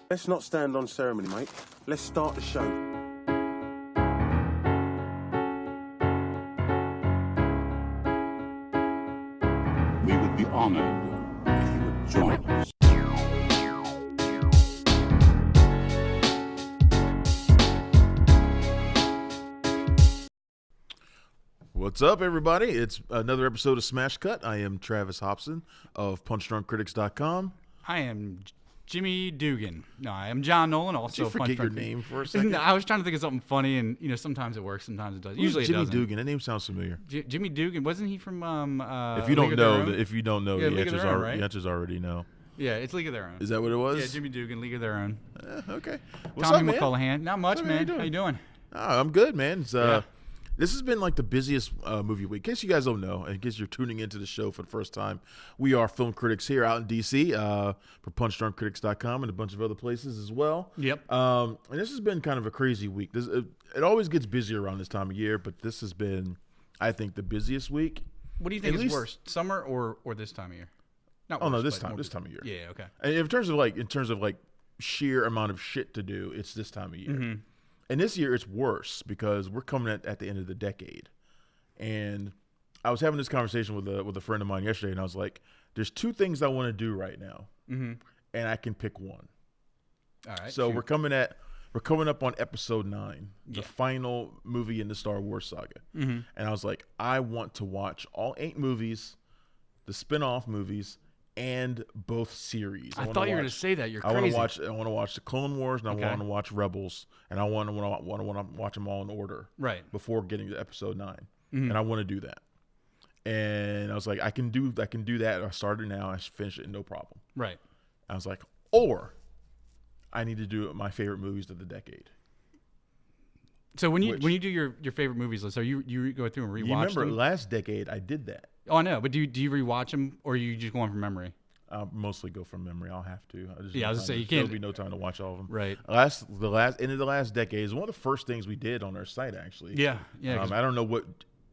Let's not stand on ceremony, mate. Let's start the show. We would be honored if you would join us. What's up, everybody? It's another episode of Smash Cut. I am Travis Hobson of PunchDrunkCritics.com. I am Jimmy Dugan. No, I am John Nolan. Also, Did you forget your name for a second? No, I was trying to think of something funny, and sometimes it works, sometimes it doesn't. Usually it Jimmy doesn't. Dugan. That name sounds familiar. Jimmy Dugan, wasn't he from? If you don't League of Their know, Own? Yeah, the League of Their Own, right? answer's already no. Yeah, it's League of Their Own. Is that what it was? Yeah, Jimmy Dugan, League of Their Own. Okay. What's Tommy up, man? McCulloughan. Not much, What's up, man. How you doing? I'm good, man. It's, Yeah. This has been like the busiest movie week. In case you guys don't know, in case you're tuning into the show for the first time, we are film critics here out in D.C. For PunchDrunkCritics.com and a bunch of other places as well. Yep. And this has been kind of a crazy week. It always gets busier around this time of year, but this has been, I think, the busiest week. What do you think At is least- worse, summer or this time of year? Not Oh no, worse, this but more time of year. Yeah. Okay. And in terms of like sheer amount of shit to do, it's this time of year. Mm-hmm. And this year it's worse because we're coming at the end of the decade. And I was having this conversation with a friend of mine yesterday, and I was like, "There's two things I want to do right now, and I can pick one." All right. So shoot. we're coming up on episode 9, the final movie in the Star Wars saga. And I was like, I want to watch all 8 movies, the spin-off movies, and both series. I thought you were going to say that. You're crazy. I want to watch the Clone Wars, and Okay. I want to watch Rebels, and I want to watch them all in order, Right. before getting to episode 9. And I want to do that. And I was like, I can do that. I started now. I finish it, no problem. Right. I was like, or I need to do my favorite movies of the decade. So when you do your favorite movies list, are you go through and rewatch You remember them? last decade I did that. Oh, I know, but do you rewatch them, or are you just going from memory? I'll mostly go from memory. I'll have to. I was gonna say, you There'll can't- be no time to watch all of them. Right. End of the last decade is one of the first things we did on our site, actually. Yeah. 'Cause- I don't know what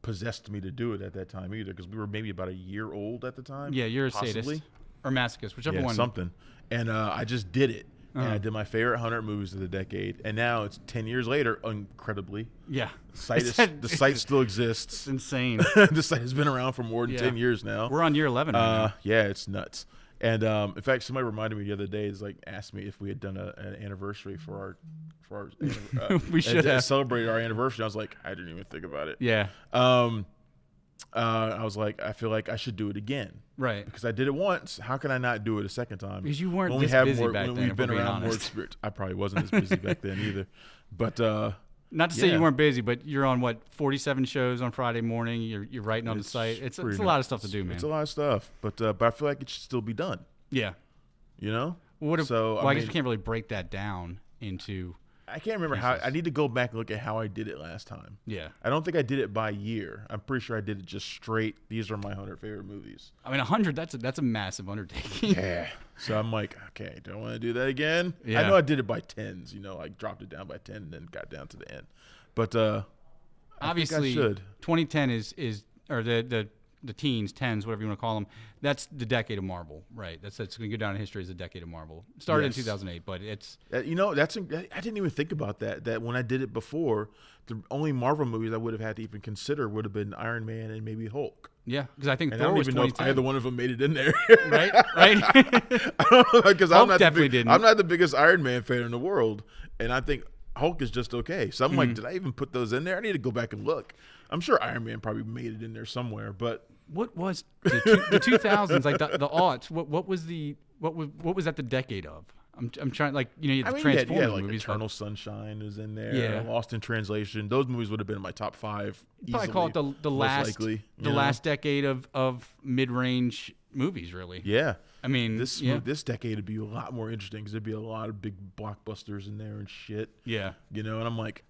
possessed me to do it at that time either, because we were maybe about a year old at the time. yeah, you're a possibly. sadist or masochist, whichever Yeah, one. something. And I just did it. And Uh-huh. I did my favorite 100 movies of the decade. And now it's 10 years later, incredibly. Yeah. The site still It's exists. insane. The site has been around for more than Yeah. 10 years now. We're on year 11 right now. Yeah, it's nuts. And in fact, somebody reminded me the other day, asked me if we had done an anniversary for our We should have. celebrated our anniversary. I was like, I didn't even think about it. Yeah. I was like, I feel like I should do it again. Right. Because I did it once. How can I not do it a second time? Because you weren't when we this have busy more, back when then, we've if been we're being around more honest. experience. I probably wasn't as busy back then either. But Not to say yeah. you weren't busy, but you're on 47 shows on Friday morning. You're writing on the site. It's a lot of stuff to do, man. It's a lot of stuff. But I feel like it should still be done. Yeah. You know? What if, So, well, I guess mean, we can't really break that down into. I can't remember how. I need to go back and look at how I did it last time. Yeah. I don't think I did it by year. I'm pretty sure I did it just straight. These are my 100 favorite movies. I mean, 100. That's a massive undertaking. Yeah. So I'm like, okay, do I want to do that again? Yeah. I know I did it by tens. Like dropped it down by 10 and then got down to the end. But Obviously, I should. 2010 is or the teens, tens, whatever you want to call them. That's the decade of Marvel, right? That's going to go down in history as a decade of Marvel. Started Yes. in 2008, but it's I didn't even think about that. That when I did it before, the only Marvel movies I would have had to even consider would have been Iron Man and maybe Hulk. yeah, because I think And I Thor don't was even know if 2010, either one of them made it in there. right? Right. I don't know, because Hulk definitely didn't. I'm not the biggest Iron Man fan in the world, and I think Hulk is just okay. So I'm like, did I even put those in there? I need to go back and look. I'm sure Iron Man probably made it in there somewhere, but What was the 2000s, like the aughts? What was that the decade of? I'm trying, like, you had the Transformers like movies. Eternal Sunshine was in there. Yeah. Lost in Translation. Those movies would have been in my top 5 easily. Probably call it the most last likely, last decade of mid-range movies, really. Yeah. I mean, This decade would be a lot more interesting because there'd be a lot of big blockbusters in there and shit. Yeah, And I'm like,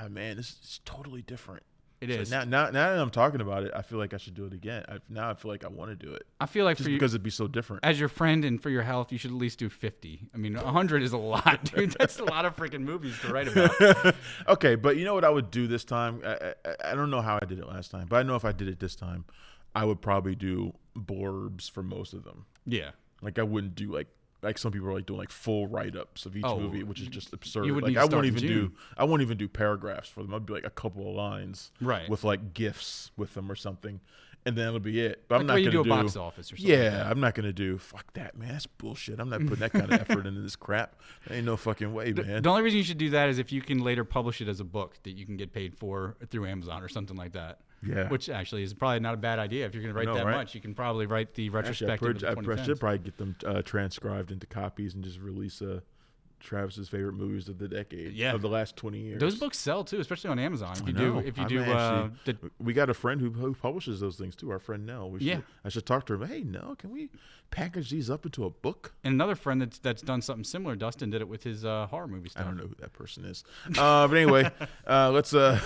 man, this is totally different. it is. Now that I'm talking about it, I feel like I should do it again. Now I feel like I want to do it I feel like just for you, because it'd be so different. as your friend and for your health, you should at least do 50. I mean, 100 is a lot, dude. That's a lot of freaking movies to write about. Okay, but you know what I would do this time? I don't know how I did it last time, but I know if I did it this time, I would probably do blurbs for most of them. Yeah. Like I wouldn't do like like some people are like doing like full write-ups of each movie, which is just absurd. You would Like need to start in June. I won't even do paragraphs for them. I'd be like a couple of lines, Right. with like gifs with them or something, and then it'll be it. But I'm Like not the way you gonna do a box office or something. Yeah, like that. I'm not gonna do fuck that, man. That's bullshit. I'm not putting that kind of effort into this crap. There ain't no fucking way, man. The only reason you should do that is if you can later publish it as a book that you can get paid for through Amazon or something like that. Yeah. Which actually is probably not a bad idea. If you're going to write that right? much, you can probably write the retrospective of the I 2010s. should probably get them transcribed into copies and just release Travis's favorite movies of the decade, of the last 20 years. Those books sell too, especially on Amazon. If you do, we got a friend who publishes those things too. Our friend Nell. I should talk to him. Hey, Nell, can we package these up into a book? And another friend that's done something similar, Dustin, did it with his horror movie stuff. I don't know who that person is, but anyway, let's. And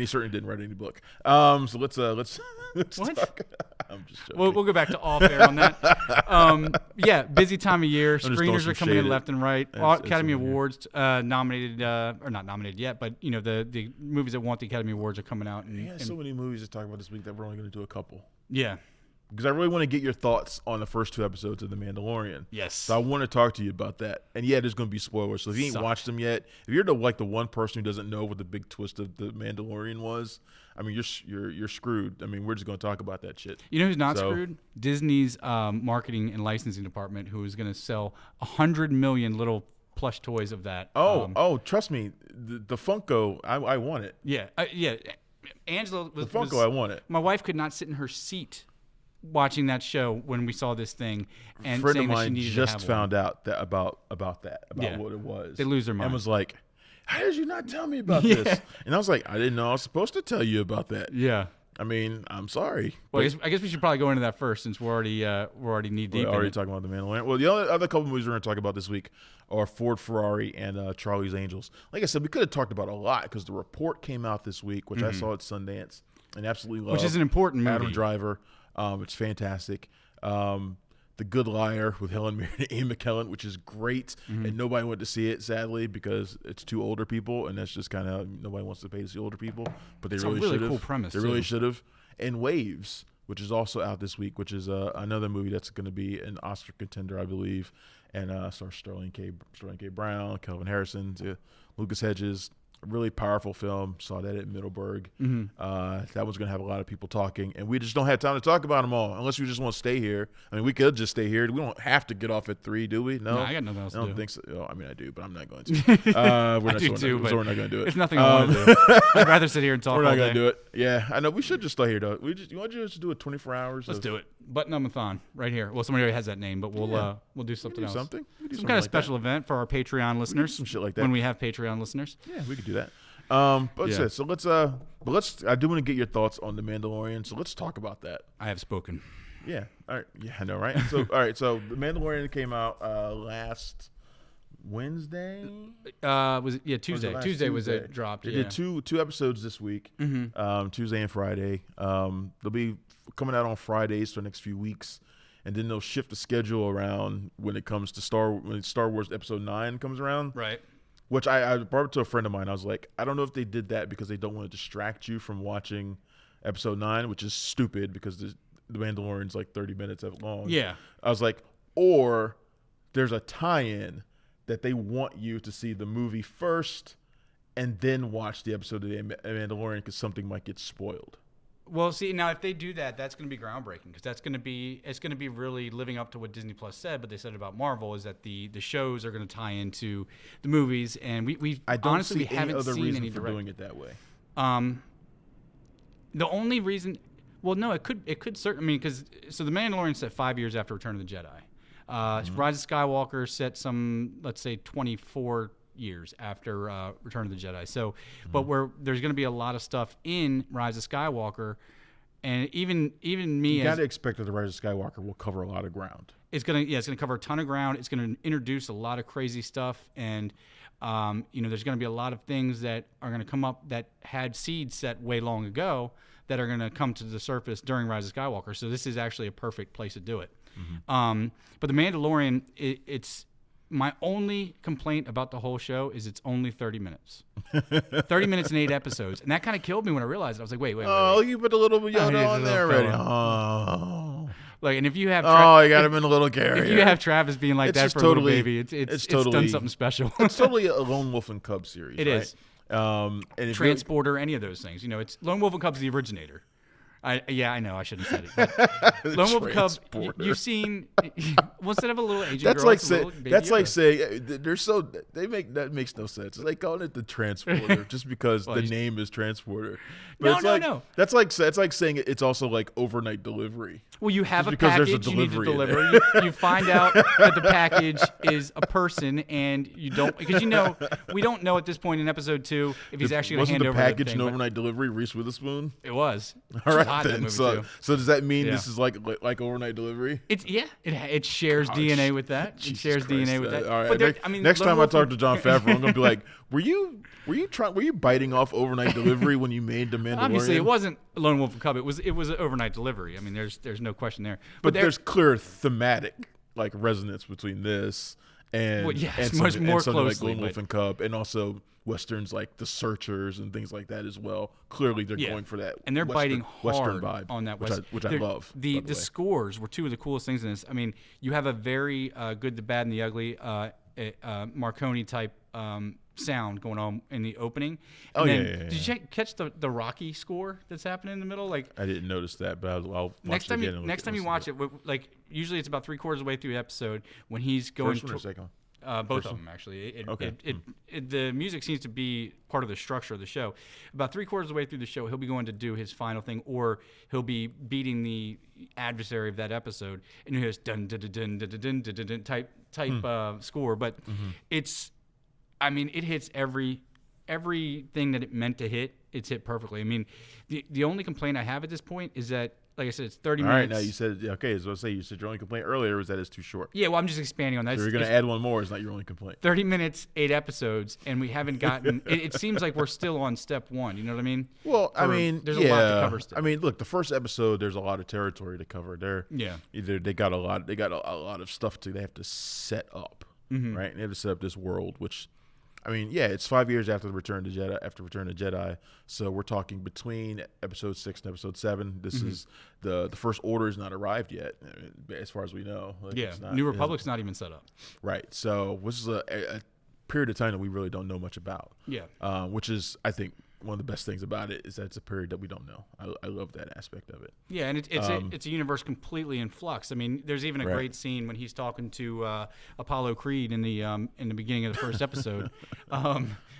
he certainly didn't write any book. So let's What? talk. I'm just joking. We'll go back to off air on that. Busy time of year. throwing Screeners some are coming in shade left and right. it's Academy in here. Awards nominated, or not nominated yet, but the movies that want the Academy Awards are coming out. So many movies to talk about this week that we're only going to do a couple. Yeah. Because I really want to get your thoughts on the first 2 episodes of The Mandalorian. Yes. So I want to talk to you about that. And yeah, there's going to be spoilers. So if you ain't watched them yet, if you're the one person who doesn't know what the big twist of The Mandalorian was, I mean, you're screwed. I mean, we're just going to talk about that shit. You know who's not screwed? Disney's marketing and licensing department, who is going to sell 100 million little plush toys of that. Trust me, the Funko, I want it. Yeah. Angela was... The Funko, I want it. My wife could not sit in her seat watching that show when we saw this thing, and A friend saying of that she mine needed just to have found out that about Yeah. what it was. They lose their mind. And was like, how did you not tell me about this? And I was like, I didn't know I was supposed to tell you about that. one. Yeah. I mean, I'm sorry. Well, I guess we should probably go into that first, since we're already knee deep. We're already talking about The Mandalorian. Well, the other couple movies we're going to talk about this week are Ford, Ferrari, and Charlie's Angels. Like I said, we could have talked about a lot because The Report came out this week, which I saw at Sundance and absolutely loved. Which is an important movie. Adam Driver. It's fantastic. The Good Liar with Helen Mirren and Ian McKellen, which is great, and nobody went to see it, sadly, because it's two older people, and that's just kind of nobody wants to pay to see older people, but they really should have. It's a really cool premise. They really should have. And Waves, which is also out this week, which is another movie that's going to be an Oscar contender, I believe, and stars Sterling K. Brown, Kelvin Harrison, Lucas Hedges. A really powerful film. Saw that at Middleburg. That one's going to have a lot of people talking, and we just don't have time to talk about them all unless you just want to stay here. I mean, we could just stay here. We don't have to get off at 3, do we? No, I got nothing else to do. I don't think so. Oh, I mean, I do, but I'm not going to. I do too, but we're not going to do it. It's nothing I want to do. I'd rather sit here and talk We're all not day. going to do it. Yeah, I know. We should just stay here, though. You want to just do it 24 hours? Let's do it. Button-a-thon right here. Well, somebody already has that name, but we'll do something else. We can do Some kind of special event for our Patreon listeners. Some shit like that. When we have Patreon listeners. Yeah, we could do that. So let's. I do want to get your thoughts on The Mandalorian. So let's talk about that. I have spoken. Yeah. All right. Yeah, I know, right? So all right. So The Mandalorian came out last Wednesday. Was it Tuesday? Tuesday was it dropped. They Yeah. did two episodes this week. Tuesday and Friday. They'll be coming out on Fridays for the next few weeks, and then they'll shift the schedule around when it comes to when Star Wars Episode 9 comes around. Right. Which I brought it to a friend of mine. I was like, I don't know if they did that because they don't want to distract you from watching Episode 9, which is stupid because the Mandalorian's like 30 minutes long. Yeah. I was like, or there's a tie-in that they want you to see the movie first and then watch the episode of The Mandalorian because something might get spoiled. Well, see, now if they do that, that's going to be groundbreaking because it's going to be really living up to what Disney Plus said. But they said about Marvel is that the shows are going to tie into the movies, and we honestly we haven't seen any for doing it that way. The only reason, well, no, it could certainly. I mean, because The Mandalorian set 5 years after Return of the Jedi. Rise of Skywalker set some, let's say, 24 years after Return of the Jedi. So, but where there's going to be a lot of stuff in Rise of Skywalker, and even me, you got to expect that the Rise of Skywalker will cover a lot of ground. It's gonna cover a ton of ground. It's gonna introduce a lot of crazy stuff, and there's gonna be a lot of things that are gonna come up that had seeds set way long ago that are gonna come to the surface during Rise of Skywalker. So this is actually a perfect place to do it. But The Mandalorian, it's my only complaint about the whole show is it's only 30 minutes. 30 minutes and 8 episodes. And that kind of killed me when I realized it. I was like, wait. Oh, you put a little Yoda on there already. Oh. Like, and if you have you got him in a little carrier. if you have Travis being like It's that just for totally- a little baby, it's totally- done something special. It's totally a Lone Wolf and Cub series. It right? is. And if you- Transporter, any of those things. You know, it's Lone Wolf and Cub's the originator. I know I shouldn't have said it. But Lone Wolf and Cub, Transporter. you've seen. Well, instead of a little agent That's girl, like it's a saying little baby that's like Yoda. saying they're so that makes no sense. It's like calling it the transporter just because the name is transporter. But No, it's no, like, no. That's like saying it's also like overnight delivery. Well, you have Just a because there's a package you need to delivery in deliver. You find out that the package is a person, and you don't because we don't know at this point in episode 2 if he's actually going to Wasn't hand the over package the an thing. overnight delivery? Reese Witherspoon. It was. All She's right hot in that then. movie So too. does that mean Yeah. this is like overnight delivery? It shares DNA with that. It Jesus shares Christ. DNA with that. All right. But there, I mean, next Lone time I Wolf talk and- to Jon Favreau, I'm gonna be like, were you biting off overnight delivery when you made the Mandalorian? Obviously, it wasn't Lone Wolf and Cub. It was an overnight delivery. I mean, there's no question there. But there- there's clear thematic like resonance between this and Well, yes, and much something, more and something closely, like Lone Wolf but- and Cub, and also westerns like The Searchers and things like that as well. Clearly, they're Yeah. going for that, and they're Western, biting Western hard vibe on that which West. I They're- love. The by the way. scores were two of the coolest things in this. I mean, you have a very good, the bad, and the ugly Marconi type sound going on in the opening. And then, yeah. Did you catch the Rocky score that's happening in the middle? Like I didn't notice that, but I'll watch next it time again. next time you watch it, like usually it's about 3/4 of the way through the episode when he's going. First one or second? Both of them actually. Okay. The music seems to be part of the structure of the show. About 3/4 of the way through the show, he'll be going to do his final thing, or he'll be beating the adversary of that episode, and he has dun dun dun dun dun dun dun dun type score. But it's, I mean, it hits everything that it meant to hit. It's hit perfectly. I mean, the only complaint I have at this point is that, like I said, it's 30 All minutes. right, now you said okay. So I say you said your only complaint earlier was that it's too short. Yeah, well, I'm just expanding on that. So you're going to add one more. It's not your only complaint. 30 minutes, 8 episodes, and we haven't gotten. It seems like we're still on step 1. You know what I mean? Well, I For- mean, there's yeah. a lot to cover still. I mean, look, the first episode, there's a lot of territory to cover. Yeah. They got a lot of stuff they have to set up, Mm-hmm. right? And they have to set up this world, which, I mean, yeah, it's 5 years after Return of Jedi. So we're talking between episode 6 and episode 7. This Mm-hmm. is the First Order is not arrived yet, as far as we know. Like, Yeah. it's not, New Republic's not even set up. right? So this is a period of time that we really don't know much about. Yeah. Which is, I think, one of the best things about it is that it's a period that we don't know. I love that aspect of it. Yeah, and it's a universe completely in flux. I mean, there's even a Right. great scene when he's talking to Apollo Creed in the beginning of the first episode,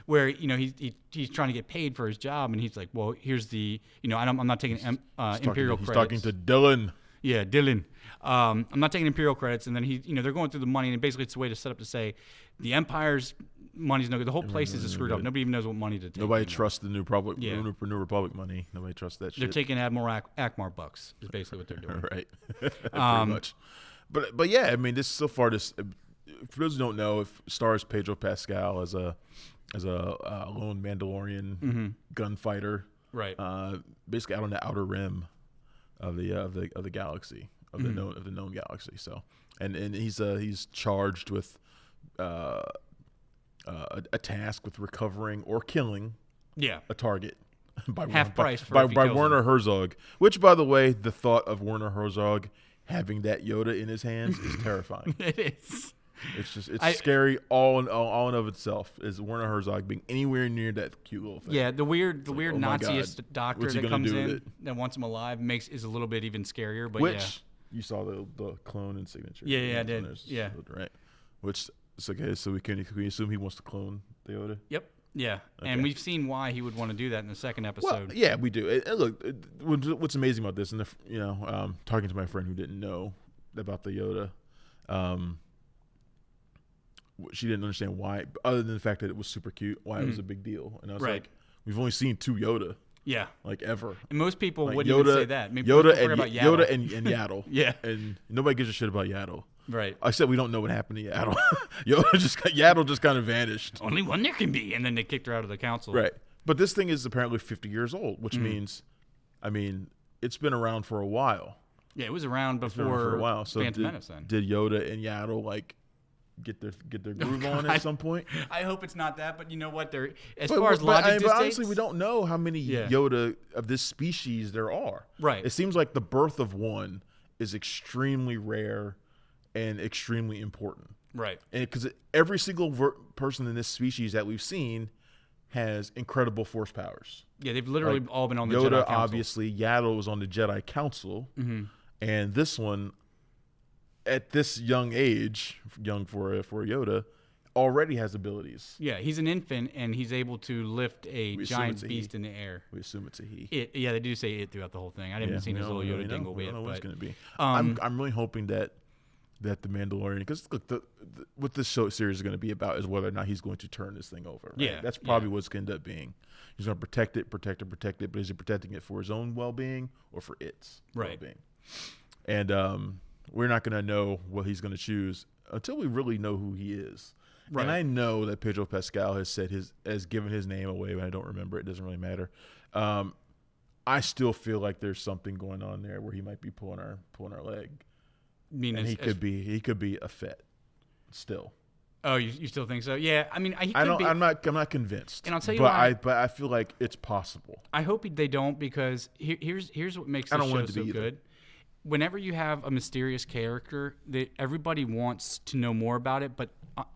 where he's trying to get paid for his job, and he's like, "Well, here's the I'm not taking imperial He's credits." talking to Dylan. Yeah, Dylan. I'm not taking imperial credits, and then they're going through the money, and basically it's a way to set up to say the Empire's money's no good. The whole place is screwed up. Nobody even knows what money to take. Nobody anymore. trusts the New Republic. Yeah. New Republic money. Nobody trusts that They're shit. taking Admiral Akbar bucks. Is basically what they're doing. Right. Pretty much. But yeah, I mean, for those who don't know, if stars Pedro Pascal as a lone Mandalorian gunfighter, Right. basically out on the outer rim of the galaxy of the known galaxy. So and he's charged with a task with recovering or killing Yeah. a target by Half price for by if he kills Werner him. Herzog. Which, by the way, the thought of Werner Herzog having that Yoda in his hands is terrifying. It is. It's scary all in of itself. Is Werner Herzog being anywhere near that cute little thing? Yeah, the weird oh my Naziist God. doctor What's he that gonna comes do with in it? that wants him alive is a little bit even scarier. But Which you saw the clone and signature. Yeah, I did. There's- Yeah. right. Which it's okay. So can we assume he wants to clone the Yoda? Yep. Yeah, Okay. and we've seen why he would want to do that in the second Well, episode. yeah, we do. And look, what's amazing about this, and talking to my friend who didn't know about the Yoda, she didn't understand why, other than the fact that it was super cute, why it was a big deal. And I was Right. like, we've only seen 2 Yoda, Yeah, like ever. and most people Like wouldn't even say that. Maybe Yoda most people and forget about Yoda and Yaddle. Yeah. and nobody gives a shit about Yaddle. Right. I said we don't know what happened to Yaddle. Yaddle just kind of vanished. Only one there can be, and then they kicked her out of the council. Right. But this thing is apparently 50 years old, which means, I mean, it's been around for a while. Yeah, it was around It's been before around for a while. So Phantom Menace. Then did Yoda and Yaddle like get their groove on at some point? I hope it's not that, but you know what? They're as But- far as but- logic but dictates, honestly, we don't know how many Yeah. Yoda of this species there are. Right. It seems like the birth of one is extremely rare and extremely important. Right. And because every single person in this species that we've seen has incredible force powers. Yeah, they've literally Like all been on the Yoda, Jedi Council. obviously. Yaddle was on the Jedi Council. And this one, at this young age, young for a Yoda, already has abilities. Yeah, he's an infant, and he's able to lift a We assume giant it's a beast he. in the air. We assume it's a he. Yeah, they do say it throughout the whole thing. I haven't seen his little Yoda dingle we yet. don't know what it's But going to be. I'm really hoping that the Mandalorian, because look, what this series is going to be about is whether or not he's going to turn this thing over. Right? Yeah, That's probably what it's going to end up being. He's going to protect it, but is he protecting it for his own well-being or for its well-being? And we're not going to know what he's going to choose until we really know who he is. Right. And I know that Pedro Pascal has given his name away, but I don't remember. It doesn't really matter. I still feel like there's something going on there where he might be pulling our leg. And he could be a Fett still. Oh, you still think so? Yeah, I mean, I'm not convinced. And I'll tell you why. But I feel like it's possible. I hope they don't, because here's what makes this show so good. Whenever you have a mysterious character, everybody wants to know more about it, but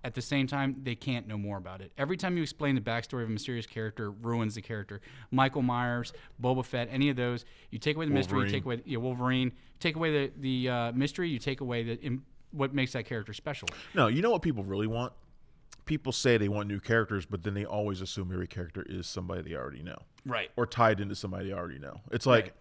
at the same time, they can't know more about it. Every time you explain the backstory of a mysterious character, ruins the character. Michael Myers, Boba Fett, any of those, you take away the mystery, you take away Wolverine, take away the mystery, you take away what makes that character special. No, you know what people really want? People say they want new characters, but then they always assume every character is somebody they already know. Right. Or tied into somebody they already know. It's like...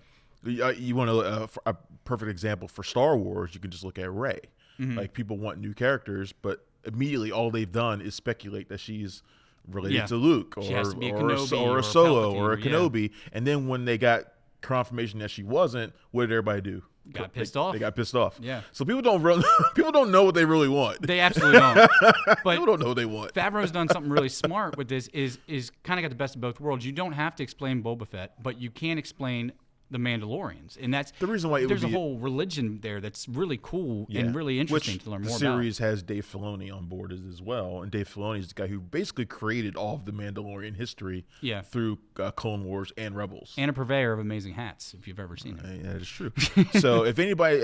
You want a perfect example for Star Wars, you can just look at Rey. Like, people want new characters, but immediately all they've done is speculate that she's related to Luke or a Solo or a Kenobi. And then when they got confirmation that she wasn't, what did everybody do? Got pissed off. They got pissed off. Yeah. So people don't know what they really want. They absolutely don't. But people don't know what they want. Favreau's done something really smart with this. Is kind of got the best of both worlds. You don't have to explain Boba Fett, but you can explain the Mandalorians, and that's the reason why there's a whole religion there that's really cool and really interesting to learn more about. The series has Dave Filoni on board as well, and Dave Filoni is the guy who basically created all of the Mandalorian history through Clone Wars and Rebels, and a purveyor of amazing hats, if you've ever seen it. That is true. So if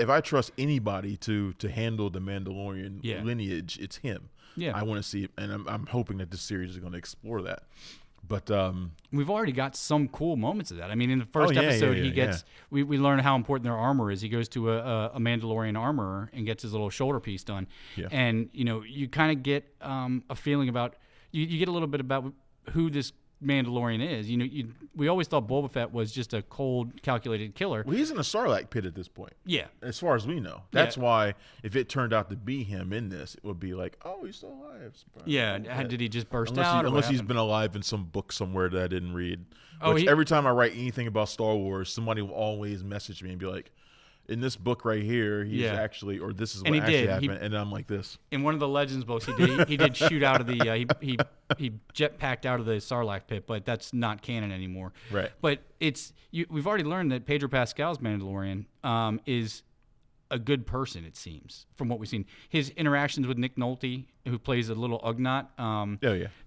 I trust anybody to handle the Mandalorian lineage, it's him. Yeah, I want to see it, and I'm hoping that this series is going to explore that. But we've already got some cool moments of that. I mean, in the first episode, we learn how important their armor is. He goes to a Mandalorian armorer and gets his little shoulder piece done. Yeah. And, you kind of get a feeling about, you get a little bit about who this Mandalorian is. We always thought Boba Fett was just a cold, calculated killer. Well, he's in a Sarlacc pit at this point. Yeah. As far as we know. That's why if it turned out to be him in this, it would be like, oh, he's still alive. Yeah. Did he just burst out? Unless he's been alive in some book somewhere that I didn't read. Every time I write anything about Star Wars, somebody will always message me and be like, in this book right here, he's actually, or this is what actually happened, and I'm like this. In one of the Legends books, he did shoot out of the, he jetpacked out of the Sarlacc pit, but that's not canon anymore. Right. But we've already learned that Pedro Pascal's Mandalorian is a good person, it seems, from what we've seen. His interactions with Nick Nolte, who plays a little Ugnaught.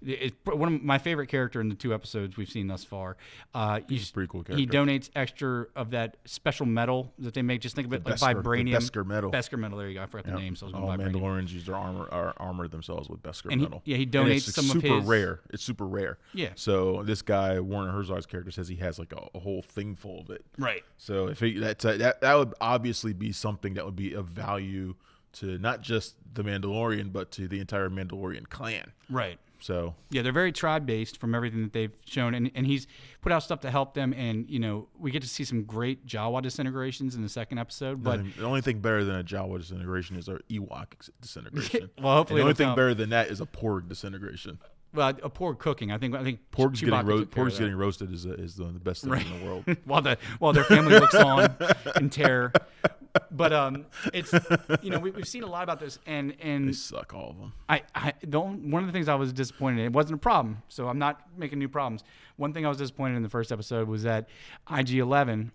It's one of my favorite character in the 2 episodes we've seen thus far. He's a pretty cool character. He donates extra of that special metal that they make. Just think of it like vibranium. Beskar metal. Beskar metal. There you go. I forgot the name. So I was all Mandalorians use their armor themselves with Beskar metal. He donates some of his. Super rare. It's super rare. Yeah. So this guy Werner Herzog's character says he has like a whole thing full of it. Right. So if that would obviously be something that would be of value to not just the Mandalorian, but to the entire Mandalorian clan. Right. So yeah, they're very tribe-based from everything that they've shown, and he's put out stuff to help them, and we get to see some great Jawa disintegrations in the second episode. But the only thing better than a Jawa disintegration is our Ewok disintegration. Well, hopefully the only thing better than that is a Porg disintegration. Well, a Porg cooking. I think Porg's getting roasted is the best thing in the world. while their family looks on in terror. But it's we've seen a lot about this, and they suck, all of them. One of the things I was disappointed in, it wasn't a problem, so I'm not making new problems. One thing I was disappointed in the first episode was that IG-11,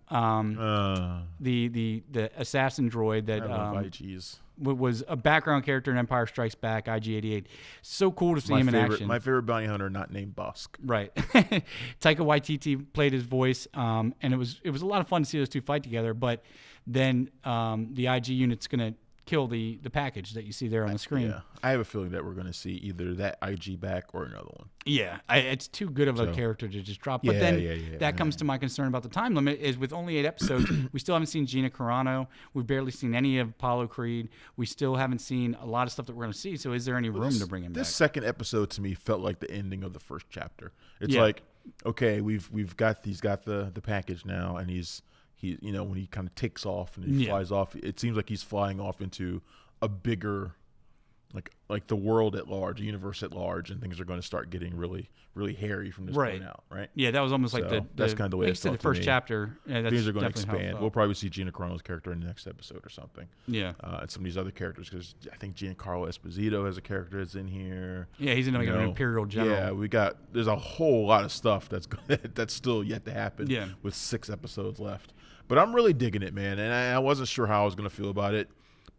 the assassin droid that I love IGs. was a background character in Empire Strikes Back, IG-88. So cool to see him in action. My favorite bounty hunter, not named Bosk. Right. Taika Waititi played his voice, and it was a lot of fun to see those two fight together. But then the IG unit's going to kill the package that you see there on the screen. Yeah, I have a feeling that we're going to see either that IG back or another one. Yeah, it's too good of a character to just drop. But then that comes to my concern about the time limit is with only 8 episodes, we still haven't seen Gina Carano. We've barely seen any of Apollo Creed. We still haven't seen a lot of stuff that we're going to see. So is there any room to bring him back? This second episode to me felt like the ending of the first chapter. It's like, okay, he's got the package now, and he when he kind of takes off and he flies off, it seems like he's flying off into a bigger, like the world at large, the universe at large, and things are going to start getting really, really hairy from this point out, right? Yeah, that was almost like that's kind of the way it felt the first chapter. Yeah, that's things are going to definitely expand. We'll probably see Gina Carano's character in the next episode or something. Yeah, and some of these other characters, because I think Giancarlo Esposito has a character that's in here. Yeah, he's in like an Imperial General. Yeah, there's a whole lot of stuff that's still yet to happen. Yeah. With 6 episodes left. But I'm really digging it, man, and I wasn't sure how I was going to feel about it,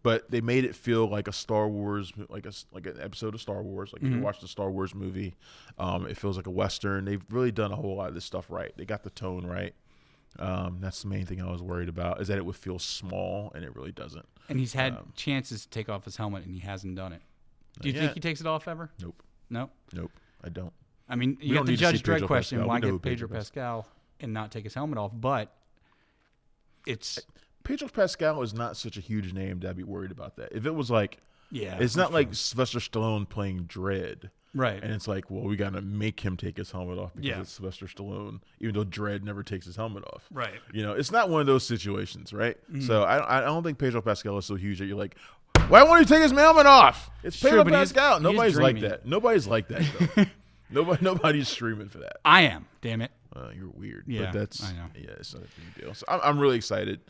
but they made it feel like a Star Wars, like an episode of Star Wars. Like if you watch the Star Wars movie, it feels like a Western. They've really done a whole lot of this stuff right. They got the tone right. That's the main thing I was worried about, is that it would feel small, and it really doesn't. And he's had chances to take off his helmet, and he hasn't done it. Do you think he takes it off ever? Nope. No? Nope, I don't. I mean, you got the Judge Dredd question, why get Pedro Pascal and not take his helmet off? But Pedro Pascal is not such a huge name to be worried about that. If it was like, it's not like Sylvester Stallone playing Dredd, right? And it's like, well, we got to make him take his helmet off because it's Sylvester Stallone, even though Dredd never takes his helmet off, right? It's not one of those situations, right? So I don't think Pedro Pascal is so huge that you're like, why won't he take his helmet off? It's Pedro Pascal. Nobody's like that. Nobody's like that, though. Nobody's streaming for that. I am. Damn it. You're weird. Yeah, but that's, I know. Yeah, it's not a big deal. So I'm really excited.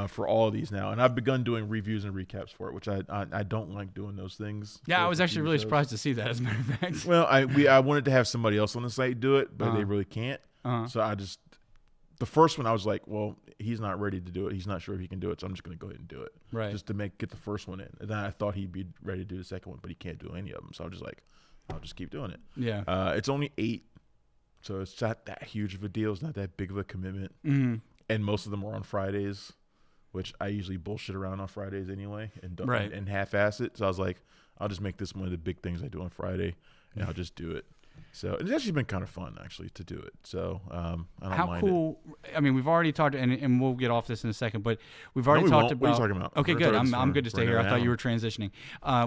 For all of these now, and I've begun doing reviews and recaps for it, which I don't like doing those things. Yeah, I was actually really surprised to see that. As a matter of fact. Well, I wanted to have somebody else on the site do it, but they really can't. So the first one I was like, well, he's not ready to do it. He's not sure if he can do it, so I'm just going to go ahead and do it. Right. Just to get the first one in, and then I thought he'd be ready to do the second one, but he can't do any of them. So I'm just like, I'll just keep doing it. Yeah. It's only 8. So it's not that huge of a deal. It's not that big of a commitment. Mm-hmm. And most of them are on Fridays, which I usually bullshit around on Fridays anyway and half-ass it. So I was like, I'll just make this one of the big things I do on Friday, and I'll just do it. So it's actually been kind of fun, actually, to do it. So I don't mind How cool. I mean, we've already talked, and we'll get off this in a second, but we've already talked about. What are you talking about? Okay, good. I'm good to stay here. I thought you were transitioning.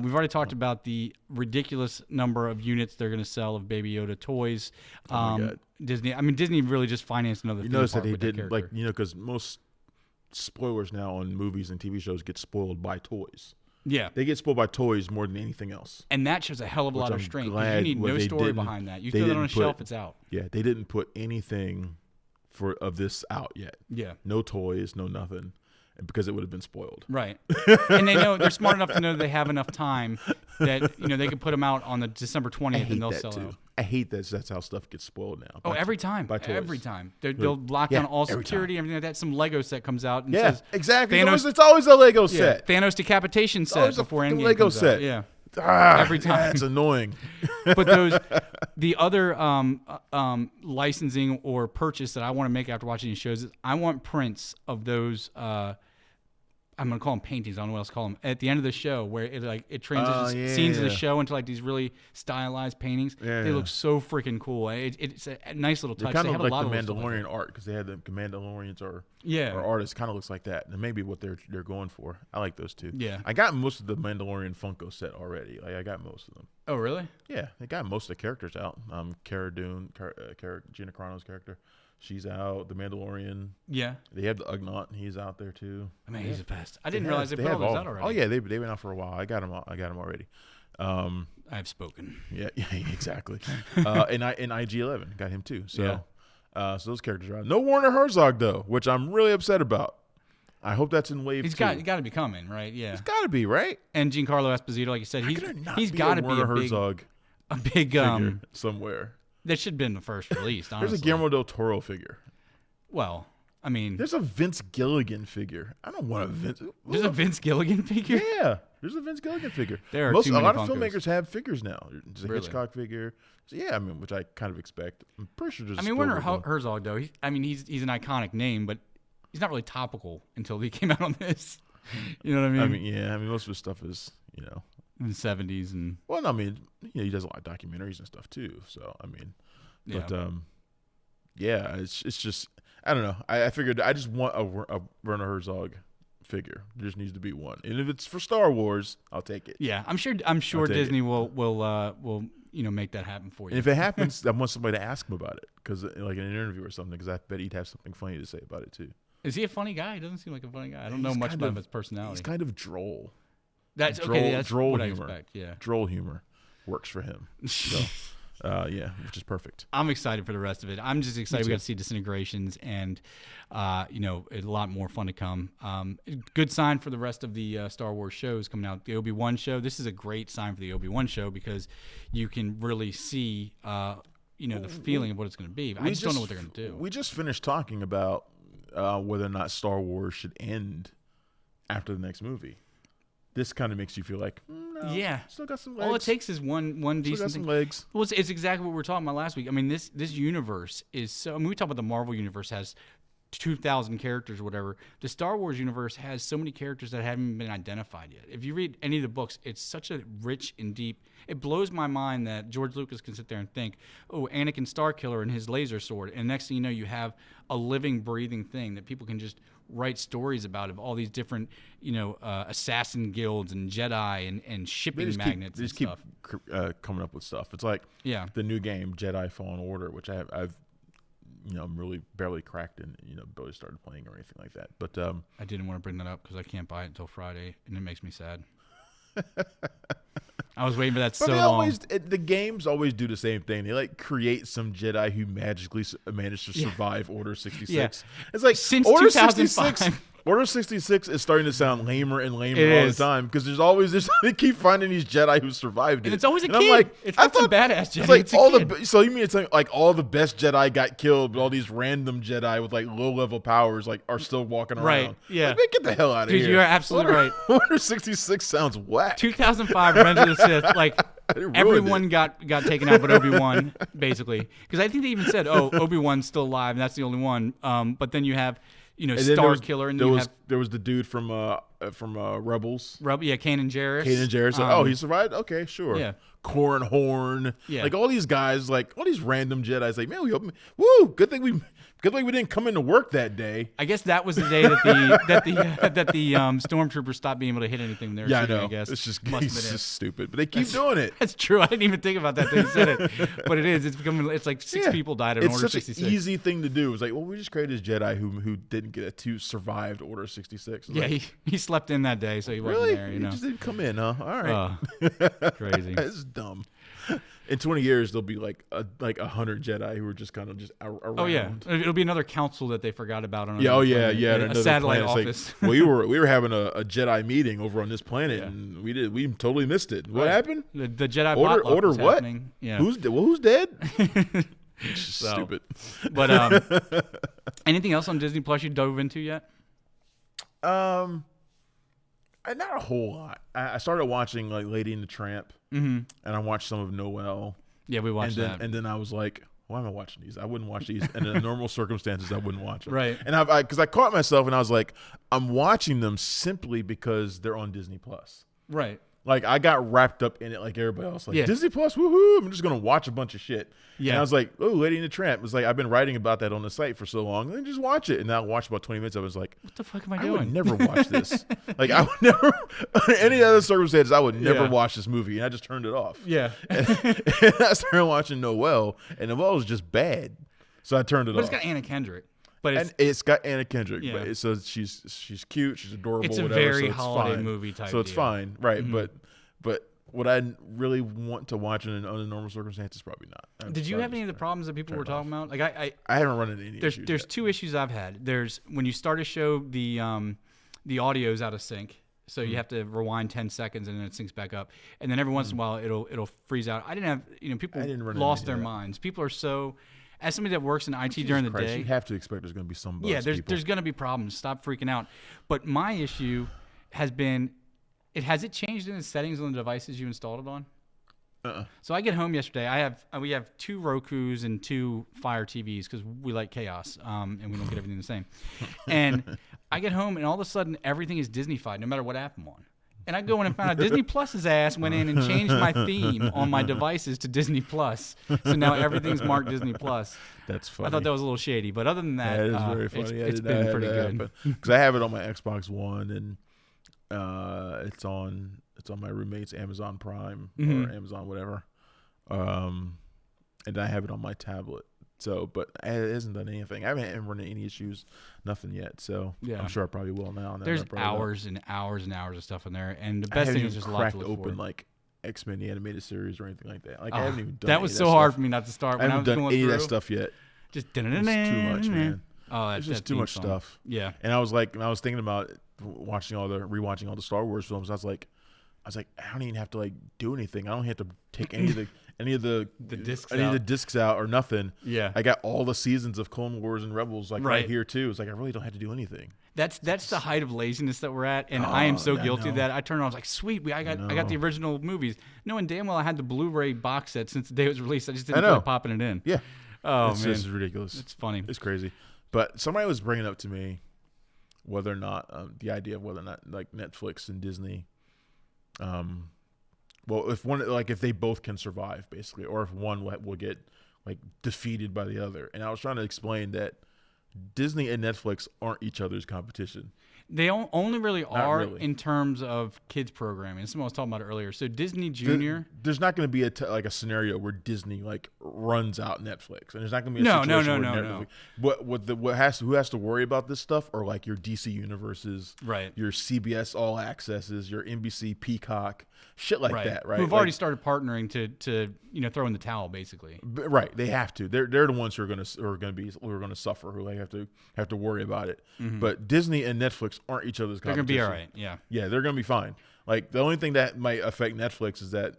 We've already talked about the ridiculous number of units they're going to sell of Baby Yoda toys. Oh my God. Disney really just financed another theme notice park that they with that didn't, character. because most spoilers now on movies and TV shows get spoiled by toys. Yeah. They get spoiled by toys more than anything else. And that shows a hell of a lot of strength. You need no story behind that. You they throw that on a didn't shelf, it's out. Yeah, they didn't put anything of this out yet. Yeah. No toys, no nothing, because it would have been spoiled. Right. And they're smart enough to know they have enough time that they can put them out on the December 20th and they'll sell out. I hate that that's how stuff gets spoiled now. Oh, every time. By toys. Every time. They'll lock down all security, everything like that. Some Lego set comes out and says exactly. Thanos, It's always a Lego set. Thanos decapitation set before Endgame Lego comes set. out. Yeah. Every time. It's annoying. But the other licensing or purchase that I want to make after watching these shows is I want prints of those. I'm gonna call them paintings. I don't know what else to call them. At the end of the show, where it transitions scenes of the show into like these really stylized paintings. They look so freaking cool. It's a nice little touch. They kind they of have like a lot the of Mandalorian art, because they had the Mandalorians or artists kind of looks like that, and maybe what they're going for. I like those too. Yeah, I got most of the Mandalorian Funko set already. Like I got most of them. Oh really? Yeah, they got most of the characters out. Cara Dune, Gina Carano's character. She's out. The Mandalorian. Yeah. They have the Ugnaught. He's out there too. I mean, he's the best. I didn't realize they put all those out already. Oh yeah, they've been out for a while. I got them already. I've spoken. Yeah, exactly. And IG-11 got him too. So, so those characters are out. No Werner Herzog though, which I'm really upset about. I hope that's in wave 2. He's got to be coming, right? Yeah. He's got to be, right? And Giancarlo Esposito, like you said, he's got to be Werner Herzog a big somewhere. That should have been the first release, honestly. There's a Guillermo del Toro figure. Well, I mean, There's a Vince Gilligan figure. I don't want a Vince. there's a Vince Gilligan figure. Yeah, there's a Vince Gilligan figure. There are a too many lot of Funkos. filmmakers have figures now. There's a Really? Hitchcock figure. So, yeah, I mean, which I kind of expect. I'm pretty sure there's. I mean, Werner Herzog though. He's an iconic name, but he's not really topical until he came out on this. You know what I mean? I mean, most of his stuff is, In the 70s and Well, no, I mean, he does a lot of documentaries and stuff too. So, I mean, but yeah, it's just I don't know. I figured I just want a Werner Herzog figure. There just needs to be one, and if it's for Star Wars, I'll take it. yeah, I'm sure Disney will make that happen for you. And if it happens, I want somebody to ask him about it, because like in an interview or something, because I bet he'd have something funny to say about it too. Is he a funny guy? He doesn't seem like a funny guy. I don't know much about his personality. He's kind of droll. That's okay. That's droll what humor. I expect. Yeah. Droll humor works for him. So, yeah, which is perfect. I'm excited for the rest of it. I'm just excited we got to see Disintegrations and, a lot more fun to come. Good sign for the rest of the Star Wars shows coming out. The Obi-Wan show. This is a great sign for the Obi-Wan show because you can really see, the feeling of what it's going to be. I just don't know what they're going to do. We just finished talking about whether or not Star Wars should end after the next movie. This kind of makes you feel like, no, yeah, still got some legs. All it takes is one Still decent got some thing. legs. Well, it's exactly what we were talking about last week. I mean, this universe is so. I mean, we talk about the Marvel universe has 2,000 characters or whatever. The Star Wars universe has so many characters that haven't been identified yet. If you read any of the books, it's such a rich and deep. It blows my mind that George Lucas can sit there and think, oh, Anakin Starkiller and his laser sword, and next thing you know, you have a living, breathing thing that people can just write stories about of all these different, assassin guilds and Jedi and shipping magnets. They just and stuff. keep coming up with stuff. It's like the new game Jedi Fallen Order, which I've I'm really barely cracked and barely started playing or anything like that. But I didn't want to bring that up because I can't buy it until Friday, and it makes me sad. I was waiting for that so long. The games always do the same thing. They like create some Jedi who magically managed to survive Order 66. Yeah. It's like Since Order 2005. 66. Order 66 is starting to sound lamer and lamer all the time because there's always this. They keep finding these Jedi who survived it, And it's always a and kid. I'm like, It's not some badass Jedi. It's like It's a all kid. so you mean it's like all the best Jedi got killed, but all these random Jedi with like low level powers like are still walking around. Right, yeah. Like, man, get the hell out of Dude, here. you're absolutely right. Order 66 sounds whack. 2005 Revenge of the Sith, like It ruined everyone it. got taken out but Obi-Wan, basically. Because I think they even said, oh, Obi-Wan's still alive, and that's the only one. But then you have, And then Star Killer, and there was the dude from Rebels. Kanan Jarrus. Kanan Jarrus. Like, oh, he survived? Okay, sure. Yeah. Corn Horn. Yeah. Like all these guys, like all these random Jedi's like, man, woo, good thing we didn't come into work that day. I guess that was the day that the stormtroopers stopped being able to hit anything there. Yeah, I know. I guess It's just Must have it's been it. just stupid. But they keep doing it. That's true. I didn't even think about that. They said it, but it is. It's becoming. It's like six people died in It's Order such 66. an easy thing to do. It's like, well, we just created this Jedi who didn't get to survived Order 66. It's Yeah, like, he slept in that day, so he wasn't really? there. He just didn't come in, huh? All right. Crazy. It's dumb. In 20 years, there'll be like 100 Jedi who are just kind of just around. Oh yeah, it'll be another council that they forgot about on. Yeah, another planet. another A satellite planet. It's office. like, we were having a Jedi meeting over on this planet, and we totally missed it. What Right. happened? The Jedi Order potluck was what? happening. Yeah. Who's dead? It's just stupid. But anything else on Disney Plus you dove into yet? Not a whole lot. I started watching like Lady and the Tramp, and I watched some of Noelle. Yeah, we watched that. And then I was like, why am I watching these? I wouldn't watch these. And in normal circumstances, I wouldn't watch them. Right. And because I caught myself and I was like, I'm watching them simply because they're on Disney Plus. Right. Like I got wrapped up in it like everybody else. Like Yeah. Disney Plus, woohoo! I'm just gonna watch a bunch of shit. Yeah. And I was like, oh, Lady and the Tramp. It's like I've been writing about that on the site for so long. Then just watch it. And now I watched about 20 minutes. I was like, What the fuck am I I doing? would never watch this. Like I would never, under any other circumstances, I would never Yeah. watch this movie. And I just turned it off. Yeah. And I started watching Noelle, and Noelle was just bad. So I turned it But off. it's got Anna Kendrick. But it's And it's got Anna Kendrick. Yeah. But so she's cute. She's adorable. It's a whatever, very so it's holiday fine. movie type So it's deal. fine, right? But would I really want to watch it under normal circumstances? Probably not. did you have any of the problems that people were talking about? Like I haven't run into any there's issues there's yet. two issues I've had. There's when you start a show, the audio's out of sync, so you have to rewind 10 seconds and then it syncs back up, and then every once in a while it'll freeze out. I didn't have people I didn't run into lost any their of that. minds. People are so as somebody that works in IT during the Christ, day, you have to expect there's going to be some buzz. yeah, there's people. going to be problems. Stop freaking out. But my issue has been, has it changed in the settings on the devices you installed it on? So I get home yesterday. We have 2 Rokus and 2 Fire TVs because we like chaos, and we don't get everything the same. And I get home, and all of a sudden, everything is Disney-fied, no matter what app I'm on. And I go in and found out Disney Plus's ass went in and changed my theme on my devices to Disney Plus. So now everything's marked Disney Plus. That's funny. I thought that was a little shady, but other than that, That is very funny. it's been pretty good. Because I have it on my Xbox One, and it's on my roommate's Amazon Prime or Amazon whatever, and I have it on my tablet. So, but it hasn't done anything. I haven't run into any issues, nothing yet. So Yeah. I'm sure I probably will now. There's hours and hours and hours of stuff in there, and the best thing is there's a lot to look open for. like X-Men the animated series or anything like that. Like I haven't even done that any was of so that hard stuff. for me not to start I when I haven't was done going any through. of that stuff yet. Just It's too much, man. Oh, It's just too much stuff. Yeah. And I was thinking about rewatching all the Star Wars films. I was like, I don't even have to like do anything. I don't have to take any of the discs out or nothing. Yeah. I got all the seasons of Clone Wars and Rebels right Right. here too. It's like I really don't have to do anything. That's the height of laziness that we're at, and I am so I guilty of know. that. I turned on, I was like, "Sweet, I got the original movies." Knowing damn well I had the Blu-ray box set since the day it was released. I just didn't feel like popping it in. Yeah. Oh It's man, just ridiculous. it's funny. It's crazy. But somebody was bringing up to me whether or not the idea of whether or not like Netflix and Disney, well, if they both can survive basically, or if one will get like defeated by the other. And I was trying to explain that Disney and Netflix aren't each other's competition. They only really are really. in terms of kids programming. Someone was talking about it earlier. So Disney Junior. There's not going to be a scenario where Disney like runs out Netflix, and there's not going to be No. Netflix. Who has to worry about this stuff are like your DC universes, Right. Your CBS All Accesses, your NBC Peacock, shit like that, right? Who've already started partnering to throw in the towel basically. Right, they have to. They're the ones who are going to suffer, who like have to worry about it. But Disney and Netflix aren't each other's competition. They're gonna be all right. Yeah. Yeah, they're gonna be fine. Like the only thing that might affect Netflix is that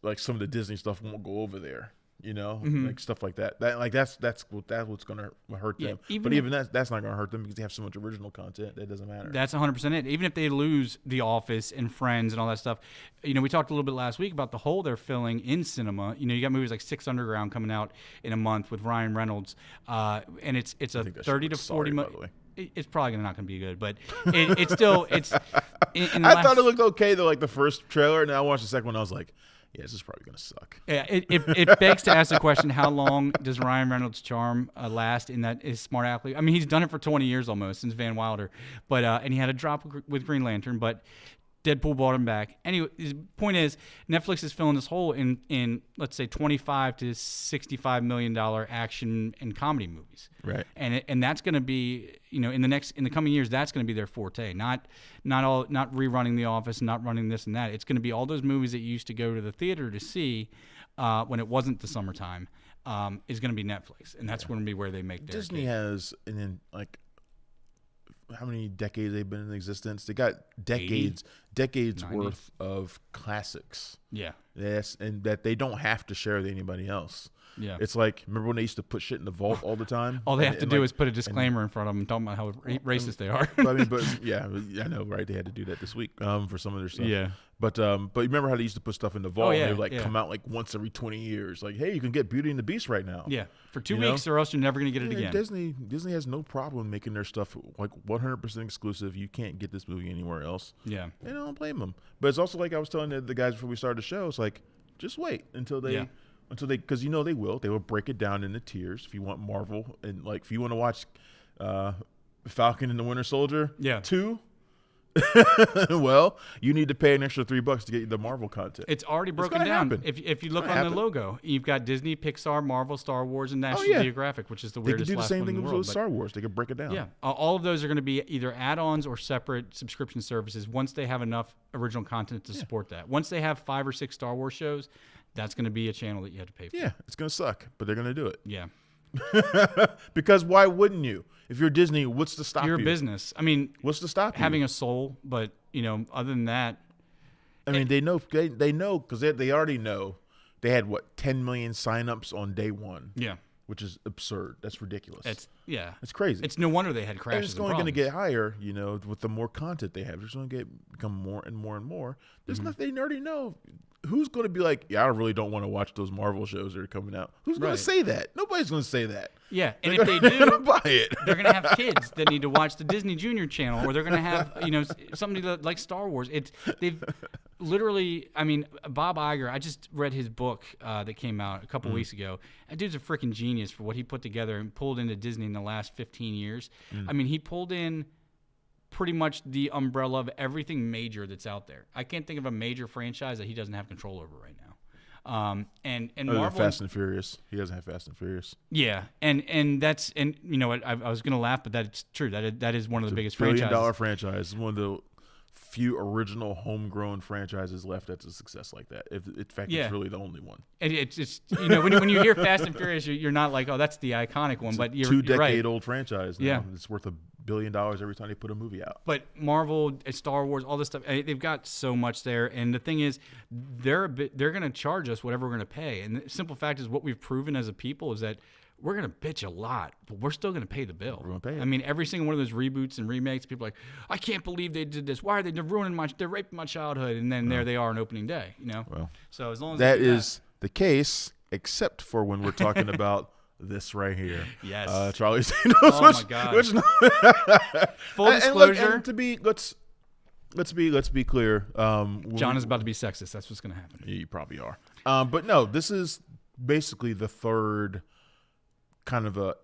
like some of the Disney stuff won't go over there. Like stuff like that. That's what's gonna hurt them. Even that's not gonna hurt them because they have so much original content that doesn't matter. That's 100% it. Even if they lose The Office and Friends and all that stuff, we talked a little bit last week about the hole they're filling in cinema. You got movies like Six Underground coming out in a month with Ryan Reynolds, and it's a 30 to 40 minute. It's probably not going to be good, but it's still I thought it looked okay though, like the first trailer, and then I watched the second one. I was like, yeah, this is probably going to suck. Yeah, it begs to ask the question: how long does Ryan Reynolds' charm last in that is smart athlete? I mean, he's done it for 20 years almost since Van Wilder, but and he had a drop with Green Lantern, but Deadpool brought him back. Anyway, his point is Netflix is filling this hole in let's say $25 to $65 million action and comedy movies, Right. And that's going to be in the coming years that's going to be their forte. Not rerunning The Office, not running this and that. It's going to be all those movies that you used to go to the theater to see when it wasn't the summertime. Is going to be Netflix, and that's going to be where they make their Disney cake. has, and then like how many decades they've been in existence? They got decades 90. worth of classics. Yeah. Yes, and that they don't have to share with anybody else. Yeah. It's like, remember when they used to put shit in the vault all the time? All they have to do is put a disclaimer in front of them talking about how racist they are. Yeah, I know, right? They had to do that this week for some of their stuff. Yeah. But you remember how they used to put stuff in the vault? yeah, and they would yeah. come out like once every 20 years. Like, hey, you can get Beauty and the Beast right now. Yeah, for 2 weeks, or else you're never going to get it Yeah, again. Disney has no problem making their stuff like 100% exclusive. You can't get this movie anywhere else. Yeah. And I don't blame them. But it's also like I was telling the guys before we started the show. It's like, just wait until they, because they will break it down into tiers. If you want Marvel and like if you want to watch Falcon and the Winter Soldier 2. Well, you need to pay an extra $3 to get the Marvel content. It's already broken gonna down. happen. If you look gonna on the logo, you've got Disney, Pixar, Marvel, Star Wars, and National yeah. Geographic, which is the They could weirdest do the last same one in thing the with world. Star Wars. They could break it down. Yeah, all of those are going to be either add-ons or separate subscription services once they have enough original content to support that. Once they have 5 or 6 Star Wars shows, that's going to be a channel that you have to pay for. Yeah, it's gonna suck, but they're gonna do it. Yeah. Because why wouldn't you? If you're Disney, what's to stop you? You're a business. I mean, What's to stop you? having a soul, but other than that, I mean, they know because they already know they had 10 million signups on day one. yeah. which is absurd. That's ridiculous. It's crazy. It's no wonder they had And crashes. it's only going to get higher, with the more content they have. It's going to become more and more and more. There's nothing they already know. Who's going to be like, I really don't want to watch those Marvel shows that are coming out? Who's going to say that? Nobody's going to say that. Yeah, and if they do, buy it. They're going to have kids that need to watch the Disney Junior channel, or they're going to have something like Star Wars. They've literally, Bob Iger. I just read his book that came out a couple weeks ago. That dude's a freaking genius for what he put together and pulled into Disney in the last 15 years. He pulled in pretty much the umbrella of everything major that's out there. I can't think of a major franchise that he doesn't have control over right now. And Marvel, Fast and Furious. He doesn't have Fast and Furious. Yeah, and that's you know what, I was gonna laugh, but that's true. That is one of the biggest franchises. $1 billion franchise. It's one of the few original homegrown franchises left that's a success like that. In fact, it's really the only one. And it's just when you hear Fast and Furious, you're not like, oh, that's the iconic one, but you're right. 2-decade-old franchise. Now. Yeah, it's worth $1 billion every time they put a movie out. But Marvel, Star Wars, all this stuff, they've got so much there. And the thing is, they're going to charge us whatever we're going to pay. And the simple fact is, what we've proven as a people is that we're going to bitch a lot, but we're still going to pay the bill. We're going to pay it. Every single one of those reboots and remakes, people are like, I can't believe they did this. Why are they they're raping my childhood? And then there they are on opening day, Well, so as long as that is the case, except for when we're talking about this right here. Yes. Charlie's Angels. My God. Full disclosure. Let's be clear. John is about to be sexist. That's what's going to happen. Yeah, you probably are. But no, this is basically the third kind of a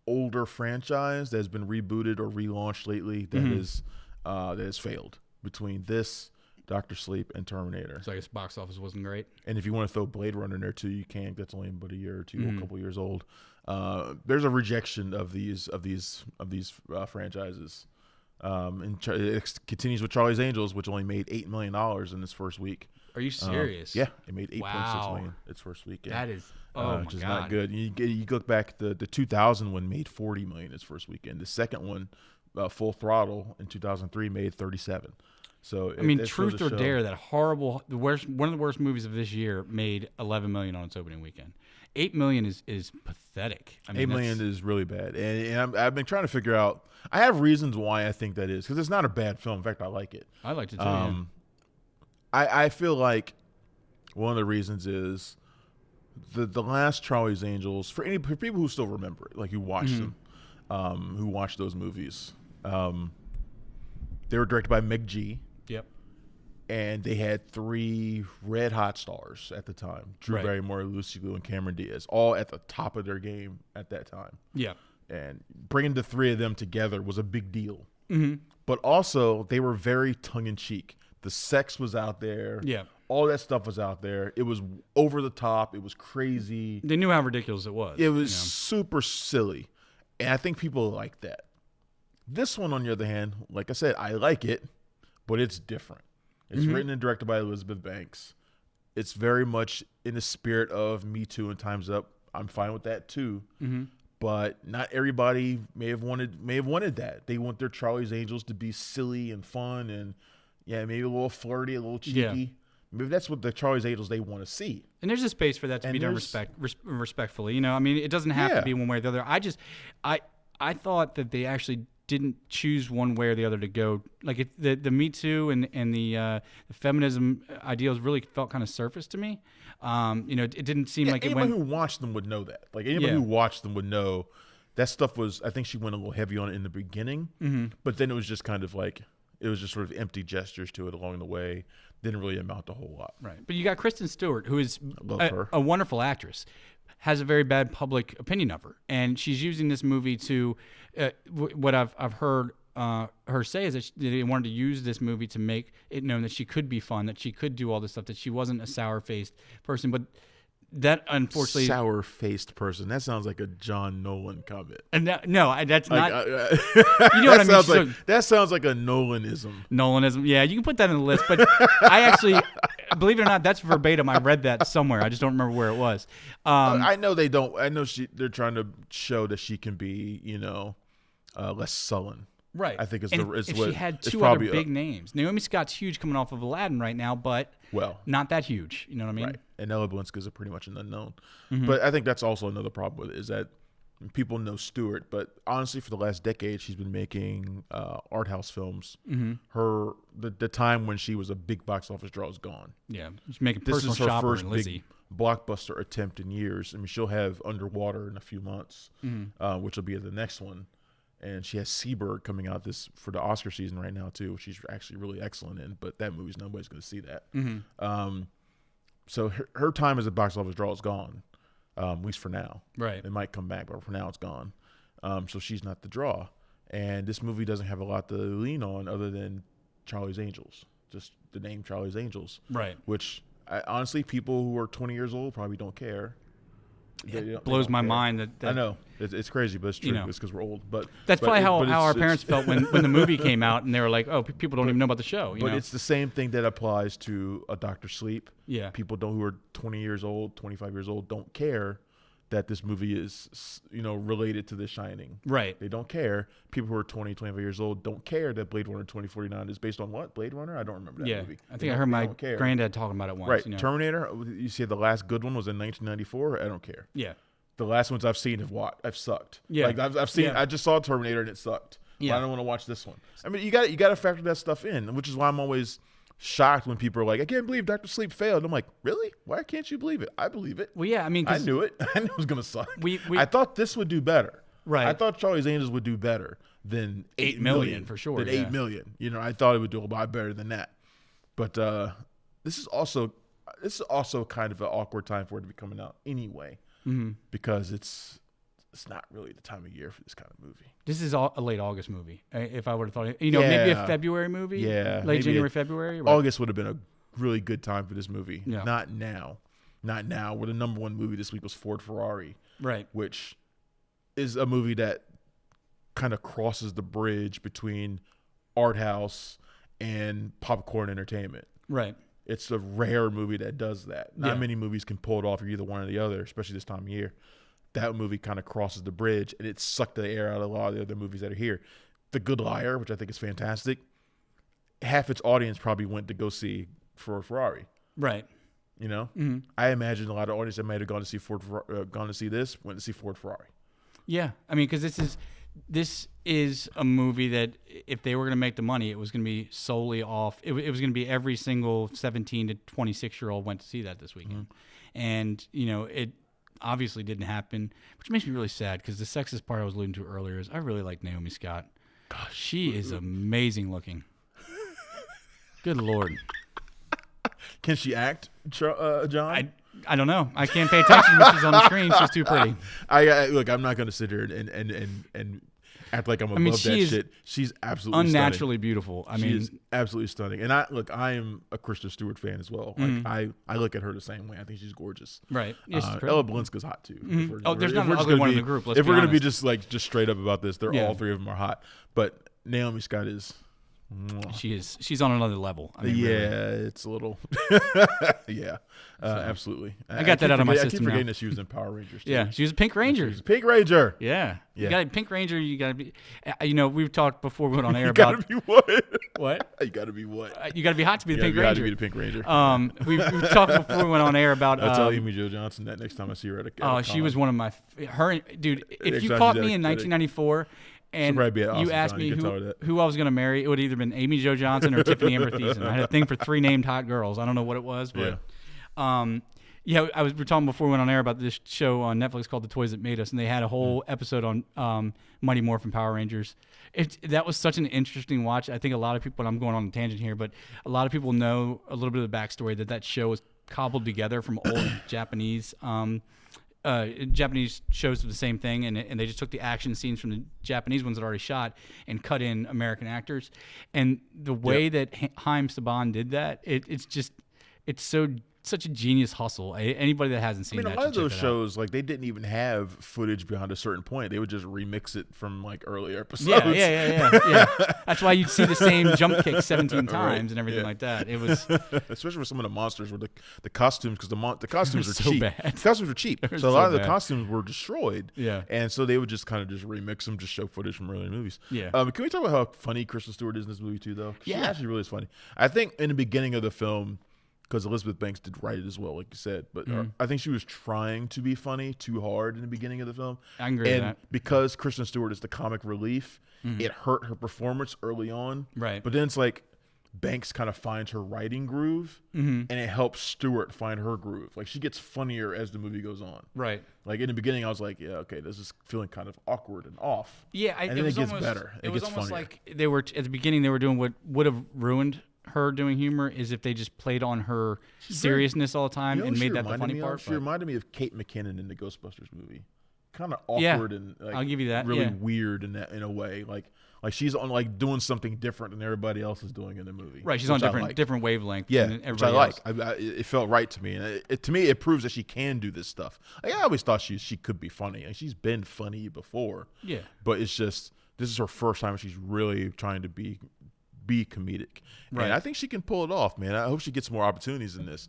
older franchise that has been rebooted or relaunched lately that has failed. Between this, Dr. Sleep, and Terminator. So I guess box office wasn't great. And if you want to throw Blade Runner in there too, you can. That's only about a year or two, a couple years old. There's a rejection of these franchises. And it continues with Charlie's Angels, which only made $8 million in its first week. Are you serious? Yeah, it made $8.6 million its first weekend. That is, which is not good. You look back, the 2000 one made $40 million its first weekend. The second one, Full Throttle, in 2003 made $37. So Truth or Dare, that horrible, one of the worst movies of this year, made $11 million on its opening weekend. $8 million is pathetic. $8 million is really bad, and I've been trying to figure out. I have reasons why I think that is, because it's not a bad film. In fact, I like it. I liked it too. I feel like one of the reasons is the last Charlie's Angels, for people who still remember it, like who watched them, who watched those movies. They were directed by Meg G. Yep. And they had 3 red hot stars at the time: Drew Barrymore, Lucy Liu, and Cameron Diaz, all at the top of their game at that time. Yeah. And bringing the 3 of them together was a big deal. But also, they were very tongue-in-cheek. The sex was out there. Yeah. All that stuff was out there. It was over the top. It was crazy. They knew how ridiculous it was. It was super silly. And I think people like that. This one, on the other hand, like I said, I like it, but it's different. It's written and directed by Elizabeth Banks. It's very much in the spirit of Me Too and Time's Up. I'm fine with that too. But not everybody may have wanted that. They want their Charlie's Angels to be silly and fun and maybe a little flirty, a little cheeky. Yeah. Maybe that's what the Charlie's Angels they want to see. And there's a space for that to be done respectfully. It doesn't have to be one way or the other. I thought that they actually didn't choose one way or the other to go. Like the Me Too and the feminism ideals really felt kind of surface to me. It didn't seem like it went. Anybody who watched them would know that. Like anybody who watched them would know that stuff was. I think she went a little heavy on it in the beginning, but then it was just kind of like it was just sort of empty gestures to it along the way. Didn't really amount to a whole lot. Right. But you got Kristen Stewart, who is a wonderful actress, has a very bad public opinion of her, and she's using this movie to what I've heard her say is that they wanted to use this movie to make it known that she could be fun, that she could do all this stuff, that she wasn't a sour-faced person. But that, unfortunately, sour-faced person. That sounds like a John Nolan comment. And that's not. You know what I mean? That sounds like a Nolanism. Nolanism. Yeah, you can put that in the list. But I actually, believe it or not, that's verbatim. I read that somewhere. I just don't remember where it was. I know they don't. I know they're trying to show that she can be, less sullen. Right. I think And is if what she had it's two other probably big names. Naomi Scott's huge coming off of Aladdin right now, but not that huge. You know what I mean? right. And Ella Balinska's pretty much an unknown. Mm-hmm. But I think that's also another problem with it, is that people know Stewart, but honestly, for the last decade, she's been making art house films. Mm-hmm. The time when she was a big box office draw is gone. Yeah, she's making This Personal is her Shopper first and Lizzie. big blockbuster attempt in years. I mean, she'll have Underwater in a few months, which will be the next one. And she has Seabird coming out for the Oscar season right now too, which she's actually really excellent in. But that movie's nobody's going to see that. Mm-hmm. So her time as a box office draw is gone, at least for now. Right. It might come back, but for now it's gone. So she's not the draw. And this movie doesn't have a lot to lean on other than Charlie's Angels, just the name Charlie's Angels. Right. Which honestly, people who are 20 years old probably don't care. It blows my mind that I know it's crazy, but it's true. You know. It's because we're old. But that's probably how our it's- parents felt when the movie came out, and they were like, "Oh, people don't even know about the show." But it's the same thing that applies to a Dr. Sleep. Yeah. People who are 20 years old, 25 years old, don't care that this movie is, related to The Shining. Right. They don't care. People who are 20, 25 years old don't care that Blade Runner 2049 is based on what? Blade Runner? I don't remember that movie. I think I heard my granddad talking about it once. Right. Terminator, you see the last good one was in 1994. I don't care. Yeah. The last ones I've seen have sucked. Yeah. Like I've seen. Yeah. I just saw Terminator and it sucked. Yeah. I don't want to watch this one. I mean, you got to factor that stuff in, which is why I'm always shocked when people are like, "I can't believe Dr. Sleep failed." I'm like, "Really? Why can't you believe it? I believe it." Well, yeah. I mean, I knew it. I knew it was gonna suck. We I thought this would do better. Right. I thought Charlie's Angels would do better than 8 million for sure. Than 8 million. I thought it would do a lot better than that. But this is also kind of an awkward time for it to be coming out anyway, because it's not really the time of year for this kind of movie. This is a late August movie. If I would have thought, maybe a February movie. Yeah, late January, February. Right? August would have been a really good time for this movie. Yeah. Not now. Where the number one movie this week was Ford Ferrari. Right. Which is a movie that kind of crosses the bridge between art house and popcorn entertainment. Right. It's a rare movie that does that. Not many movies can pull it off. You're either one or the other, especially this time of year. That movie kind of crosses the bridge, and it sucked the air out of a lot of the other movies that are here. The Good Liar, which I think is fantastic, half its audience probably went to go see Ford Ferrari. Right. I imagine a lot of audience that might have gone to see this went to see Ford Ferrari. Yeah, I mean, because this is a movie that if they were going to make the money, it was going to be solely off. It was going to be every single 17 to 26-year-old went to see that this weekend, and it obviously didn't happen, which makes me really sad because the sexist part I was alluding to earlier is I really like Naomi Scott. Gosh, she is amazing looking. Good Lord. Can she act, John? I don't know. I can't pay attention when she's on the screen. She's too pretty. Look, I'm not going to sit here and act like I'm above that shit. She's absolutely unnaturally stunning. beautiful. She is absolutely stunning. And I am a Kristen Stewart fan as well. Like I look at her the same way. I think she's gorgeous. Right. Yeah, she's pretty. Ella Balinska's hot too. There's not an ugly one in the group. If we're going to be just straight up about this, all three of them are hot. But Naomi Scott is. She's on another level. I mean, really. It's a little. Absolutely. I got that out of my system. I keep forgetting now. that she was in Power Rangers. Too. Yeah, she was a Pink Ranger. She's a Pink Ranger. Yeah. You got a Pink Ranger. You got to be. We've talked before we went on air about. You got to be what? What? You got to be what? You got to be hot to be the Pink Ranger. Ranger. You got to be the Pink Ranger. We've talked before we went on air about. I'll tell Amy Jo Johnson that next time I see her at a. She was one of my. Dude, if you caught me in 1994. And you asked me who I was going to marry, it would either been Amy Jo Johnson or Tiffany Amber Thiessen. I had a thing for 3 named hot girls. I don't know what it was, but we were talking before we went on air about this show on Netflix called The Toys That Made Us, and they had a whole episode on Mighty Morphin Power Rangers. That was such an interesting watch. I think a lot of people, and I'm going on a tangent here, but a lot of people know a little bit of the backstory that show was cobbled together from old Japanese shows of the same thing, and they just took the action scenes from the Japanese ones that already shot and cut in American actors. And the way that Haim Saban did that, such a genius hustle. Anybody that hasn't seen I mean, that a lot of should check those that out. shows, like, they didn't even have footage beyond a certain point. They would just remix it from, like, earlier episodes. Yeah. That's why you'd see the same jump kick 17 times and everything like that. It was Especially for some of the monsters with the costumes, because the costumes are so cheap. bad. The costumes were cheap, so a so lot of the bad. costumes were destroyed. Yeah. And so they would just kind of just remix them, just show footage from earlier movies. Yeah. Can we talk about how funny Kristen Stewart is in this movie, too, though? She Yeah. actually really is funny. I think in the beginning of the film, because Elizabeth Banks did write it as well, like you said. But I think she was trying to be funny too hard in the beginning of the film. I agree with and that. because Kristen Stewart is the comic relief, it hurt her performance early on. Right. But then it's like Banks kind of finds her writing groove, and it helps Stewart find her groove. Like, she gets funnier as the movie goes on. right. Like, in the beginning, I was like, yeah, okay, this is feeling kind of awkward and off. Yeah, and then it gets better. It was gets almost funnier. like they were at the beginning. They were doing what would have ruined her doing humor is if they just played on her seriousness all the time You know and who she made that the reminded funny me of? part. She but- reminded me of Kate McKinnon in the Ghostbusters movie. Kind of Yeah, awkward and like, I'll give you that, really yeah. weird in a way. Like she's on like doing something different than everybody else is doing in the movie. Right, she's on which I like. different wavelength. Yeah, than which I everybody like. else. It felt right to me, and to me, it proves that she can do this stuff. Like, I always thought she could be funny, and she's been funny before. Yeah. but it's just this is her first time she's really trying to be comedic, Right. and I think she can pull it off, man. I hope she gets more opportunities in this.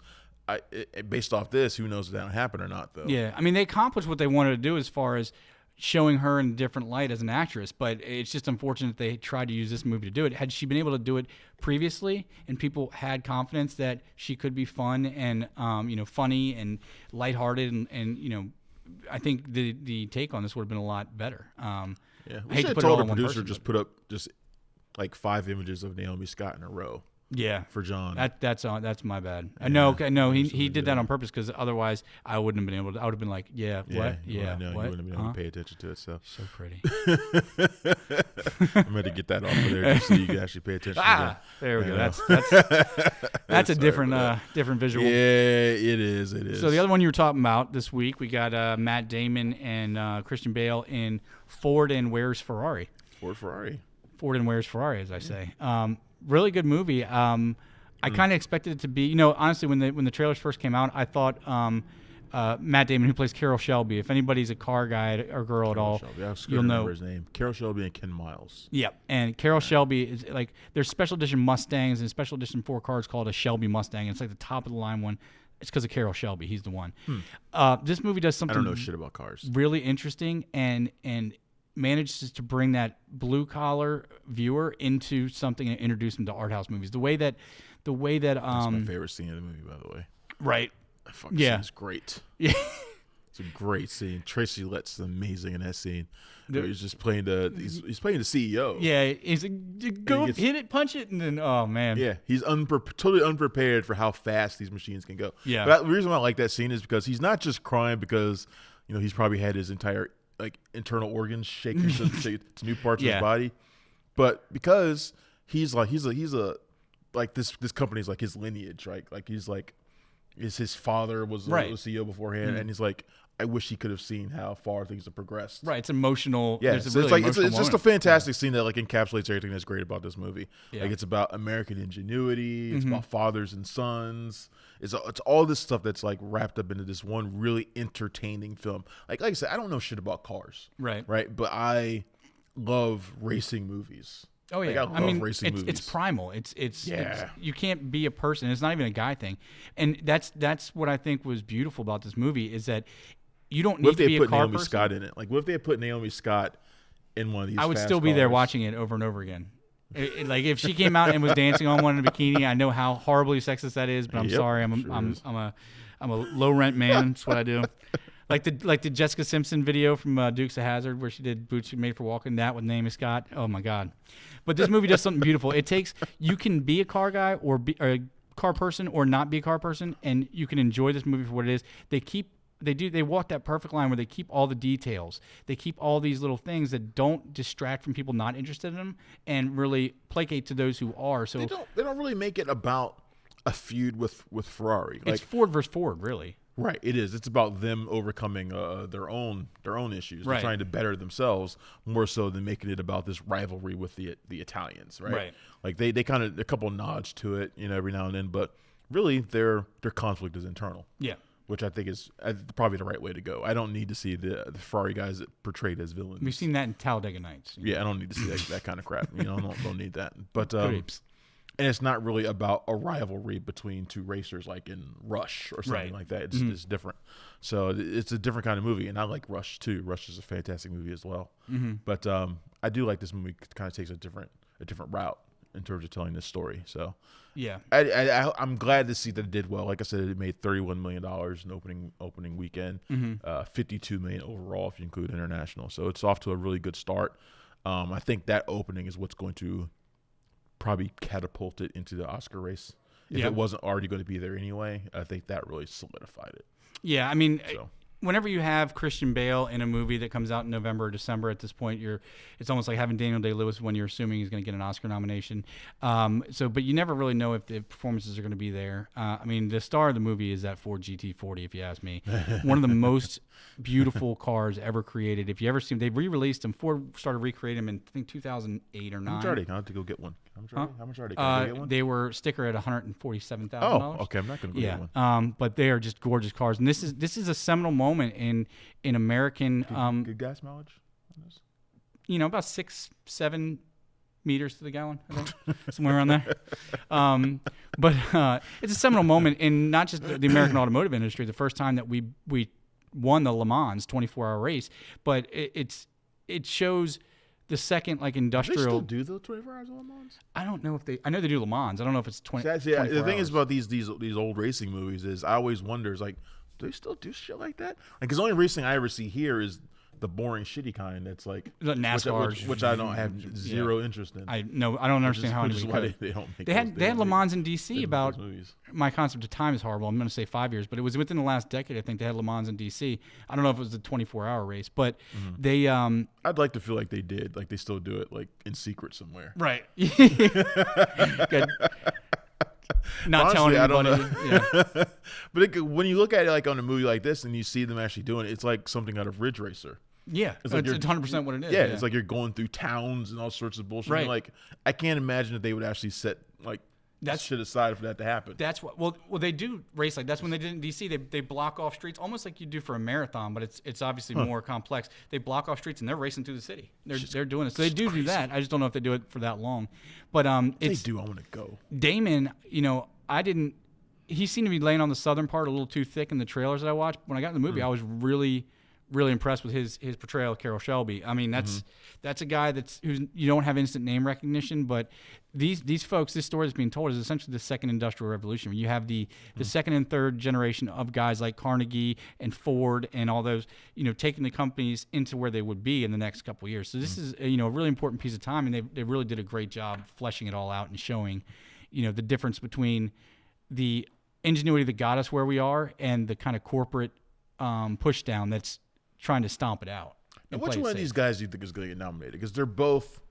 Based off this, who knows if that'll happen or not, though. Yeah, I mean, they accomplished what they wanted to do as far as showing her in a different light as an actress, but it's just unfortunate they tried to use this movie to do it. Had she been able to do it previously, and people had confidence that she could be fun and funny and lighthearted, and I think the take on this would have been a lot better. Yeah, I we hate should to have put it told all the on one producer person, just but- put up just like 5 images of Naomi Scott in a row Yeah, for John. that's my bad. Yeah, No, he absolutely did that on purpose because otherwise I wouldn't have been able to. I would have been like, what? You Yeah, wouldn't know. what? You wouldn't have been able to pay attention to it. So So pretty. I'm going to get that off of there just so you can actually pay attention. again. There we go. Yeah. That's a Sorry different for different visual. Yeah, it is. It is. So the other one you were talking about this week, we got Matt Damon and Christian Bale in Ford and Where's Ferrari? Ford Ferrari. Ford and Where's Ferrari, as I say. Really good movie. I kind of expected it to be, honestly, when the trailers first came out, I thought Matt Damon, who plays Carroll Shelby, if anybody's a car guy or girl at all, Shelby. I was you'll remember know. his name. Carroll Shelby and Ken Miles. Yeah, and Carroll Shelby is like there's special edition Mustangs and special edition 4 cars called a Shelby Mustang. It's like the top of the line one. It's because of Carroll Shelby. He's the one. This movie does I something don't know shit about cars. really interesting and manages to bring that blue collar viewer into something and introduce them to art house movies. The way that That's my favorite scene in the movie, by the way. right. That fucking Yeah. scene is great. Yeah. It's a great scene. Tracy Letts is amazing in that scene. He's just playing he's playing the CEO. Yeah, he's like, go gets- hit it, punch it, and then oh man. Yeah, he's totally unprepared for how fast these machines can go. Yeah. But the reason why I like that scene is because he's not just crying because he's probably had his entire like internal organs shaken to new parts of Yeah. his body, but because he's a like this company's like his lineage, right? Like his father was Right. a CEO beforehand, and he's like, I wish he could have seen how far things have progressed. Right, it's emotional. Yeah, There's a so really it's emotional just a moment. fantastic scene that like encapsulates everything that's great about this movie. Yeah. Like it's about American ingenuity, it's about fathers and sons. It's all this stuff that's like wrapped up into this one really entertaining film. Like I said, I don't know shit about cars, Right. but I love racing movies. Oh Like, yeah, I love racing it's movies. primal. It's Yeah. you can't be a person. It's not even a guy thing, and that's what I think was beautiful about this movie is that you don't What need if to they be a put car Naomi person. Scott in it? Like what if they put Naomi Scott in one of these? I would fast still be there cars? watching it over and over again. Like if she came out and was dancing on one in a bikini, I know how horribly sexist that is, but I'm Yep, sorry. sure is. I'm a low rent man. That's what I do. Like the Jessica Simpson video from Dukes of Hazzard where she did Boots Made for Walking, that with Naomi Scott. Oh my God! But this movie does something beautiful. You can be a car guy or be a car person or not be a car person, and you can enjoy this movie for what it is. They walk that perfect line where they keep all the details. They keep all these little things that don't distract from people not interested in them and really placate to those who are. So They don't really make it about a feud with Ferrari. it's Ford versus Ford, really. Right, it is. It's about them overcoming their own issues. They're Right. trying to better themselves more so than making it about this rivalry with the Italians, right? Right. Like they kind of a couple nods to it, every now and then, but really their conflict is internal. Yeah. Which I think is probably the right way to go. I don't need to see the Ferrari guys portrayed as villains. We've seen that in Talladega Nights. Yeah, I don't need to see that kind of crap. I don't need that. But Grapes. and it's not really about a rivalry between two racers like in Rush or something like that. It's different. So it's a different kind of movie, and I like Rush too. Rush is a fantastic movie as well. But I do like this movie. Kind of takes a different route in terms of telling this story. So yeah, I'm glad to see that it did well. Like I said, it made $31 million in opening weekend, $52 million overall if you include international. So it's off to a really good start. I think that opening is what's going to probably catapult it into the Oscar race. If it wasn't already going to be there anyway, I think that really solidified it. Yeah, I mean, whenever you have Christian Bale in a movie that comes out in November or December, at this point, it's almost like having Daniel Day-Lewis when you're assuming he's going to get an Oscar nomination. But you never really know if the performances are going to be there. I mean, the star of the movie is that Ford GT40, if you ask me. One of the most beautiful cars ever created. If you ever see them, they re-released them. Ford started recreating them in, I think, 2008 or 9. How much are they? I have to go get one. How much are they? Can I get one? They were sticker at $147,000. Oh, okay. I'm not going to go get one. But they are just gorgeous cars, and this is a seminal moment in American. Good gas mileage on this? About 6-7 meters to the gallon, I think, somewhere around there. But it's a seminal moment in not just the American automotive industry. The first time that we won the Le Mans 24-hour race, but it shows the second industrial. Do they still do the 24 hours of Le Mans? I don't know if I know they do Le Mans. I don't know if it's 20. Yeah, the thing is about these old racing movies is I always wonder do they still do shit like that? Because the only racing I ever see here is the boring, shitty kind. That's like the NASCAR, which I don't have zero interest in. I don't understand how anybody they don't make. They had Le Mans in DC about. Movies. My concept of time is horrible. I'm going to say 5 years, but it was within the last decade. I think they had Le Mans in DC. I don't know if it was a 24-hour race, but they. I'd like to feel like they did, like they still do it, like in secret somewhere. Right. Not Honestly, telling anybody. I don't know. But when you look at it like on a movie like this and you see them actually doing it, it's like something out of Ridge Racer. Yeah, it's 100% what it is. Yeah, it's like you're going through towns and all sorts of bullshit. Right. Like I can't imagine that they would actually set that shit aside for that to happen. That's what. Well, they do race like that's when they did in DC. They block off streets almost like you do for a marathon, but it's obviously more complex. They block off streets and they're racing through the city. They're doing it. So they do that. I just don't know if they do it for that long. But they do. I want to go. Damon, I didn't. He seemed to be laying on the southern part a little too thick in the trailers that I watched. When I got in the movie, I was really impressed with his portrayal of Carroll Shelby. I mean, that's a guy who's you don't have instant name recognition, but these folks, this story that's being told is essentially the second industrial revolution. You have the second and third generation of guys like Carnegie and Ford and all those, taking the companies into where they would be in the next couple of years. So this is a really important piece of time, and they really did a great job fleshing it all out and showing, the difference between the ingenuity that got us where we are and the kind of corporate push down that's trying to stomp it out. Now, which one of these guys do you think is going to get nominated? Because they're both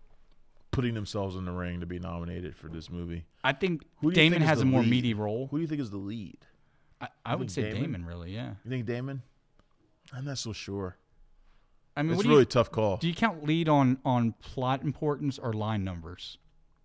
putting themselves in the ring to be nominated for this movie. I think Damon has a more meaty role. Who do you think is the lead? I would say Damon, really, yeah. You think Damon? I'm not so sure. I mean, it's really a tough call. Do you count lead on plot importance or line numbers?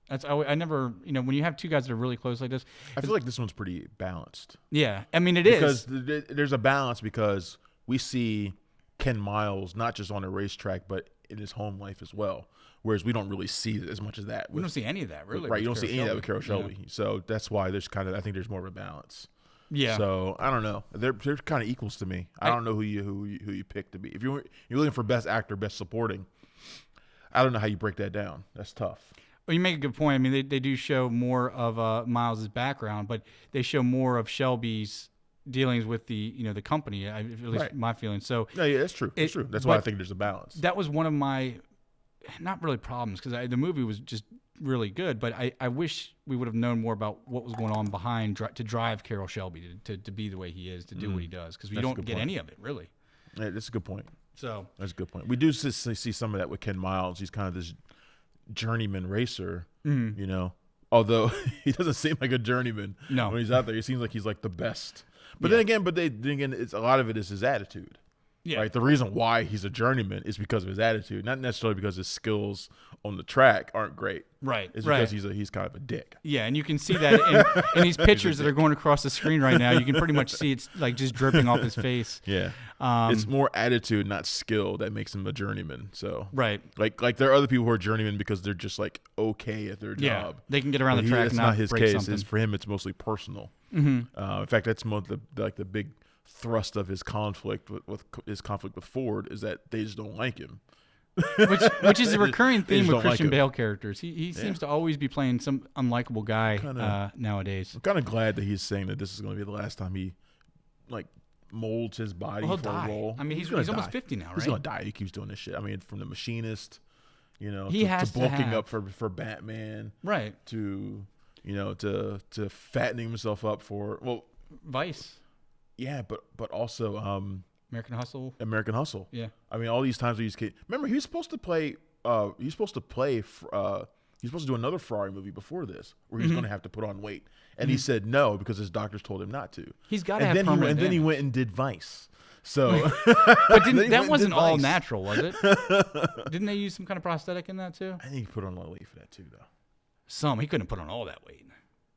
I never, when you have two guys that are really close like this. I feel like this one's pretty balanced. Yeah, I mean, it is. Because there's a balance because we see Ken Miles not just on a racetrack, but in his home life as well. Whereas we don't really see as much of that. We don't see any of that, really. Right, you don't see any of that with Carroll Shelby. So that's why I think there's more of a balance. Yeah. So I don't know. They're kind of equals to me. I don't know who you pick to be. If you're looking for best actor, best supporting, I don't know how you break that down. That's tough. Well, you make a good point. I mean, they do show more of Miles' background, but they show more of Shelby's dealings with the company. At least my feeling. So yeah, that's true. That's true. That's why I think there's a balance. That was one of my not really problems because the movie was just really good, but I wish we would have known more about what was going on behind to drive Carroll Shelby to be the way he is, to do what he does, because we don't get any of it really. Yeah, that's a good point. So that's a good point. We do see some of that with Ken Miles. He's kind of this journeyman racer, although he doesn't seem like a journeyman. No, when he's out there, he seems like he's like the best. But then again, it's a lot of it is his attitude. Yeah. Right. The reason why he's a journeyman is because of his attitude, not necessarily because his skills on the track aren't great. Right. It's right. because he's kind of a dick. Yeah, and you can see that in these pictures that are going across the screen right now. You can pretty much see it's like just dripping off his face. Yeah. It's more attitude, not skill, that makes him a journeyman. So right. Like there are other people who are journeymen because they're just like okay at their job. They can get around the track. That's and not his break case. something. For him, it's mostly personal. In fact, that's the big thrust of his conflict with Ford is that they just don't like him. which is a recurring They theme just with don't like Christian him. Bale characters. He seems to always be playing some unlikable guy nowadays. I'm kind of glad that he's saying that this is going to be the last time he like molds his body Well, for he'll die. a role. I mean, he's gonna almost die. 50 now, right? He's going to die. He keeps doing this shit. I mean, from the Machinist, He has to to bulking have- up for Batman, Right. to to fattening himself up for Vice. yeah, but also American Hustle. American Hustle. Yeah. I mean, all these times remember he was supposed to play. He was supposed to do another Ferrari movie before this, where he was going to have to put on weight, and he said no because his doctors told him not to. He's got to And have then permanent then he damage. went and did Vice. So, But Then he went that and wasn't did all Vice. natural, was it? Didn't they use some kind of prosthetic in that too? I think he put on a lot of weight for that too, though. Some. He couldn't put on all that weight.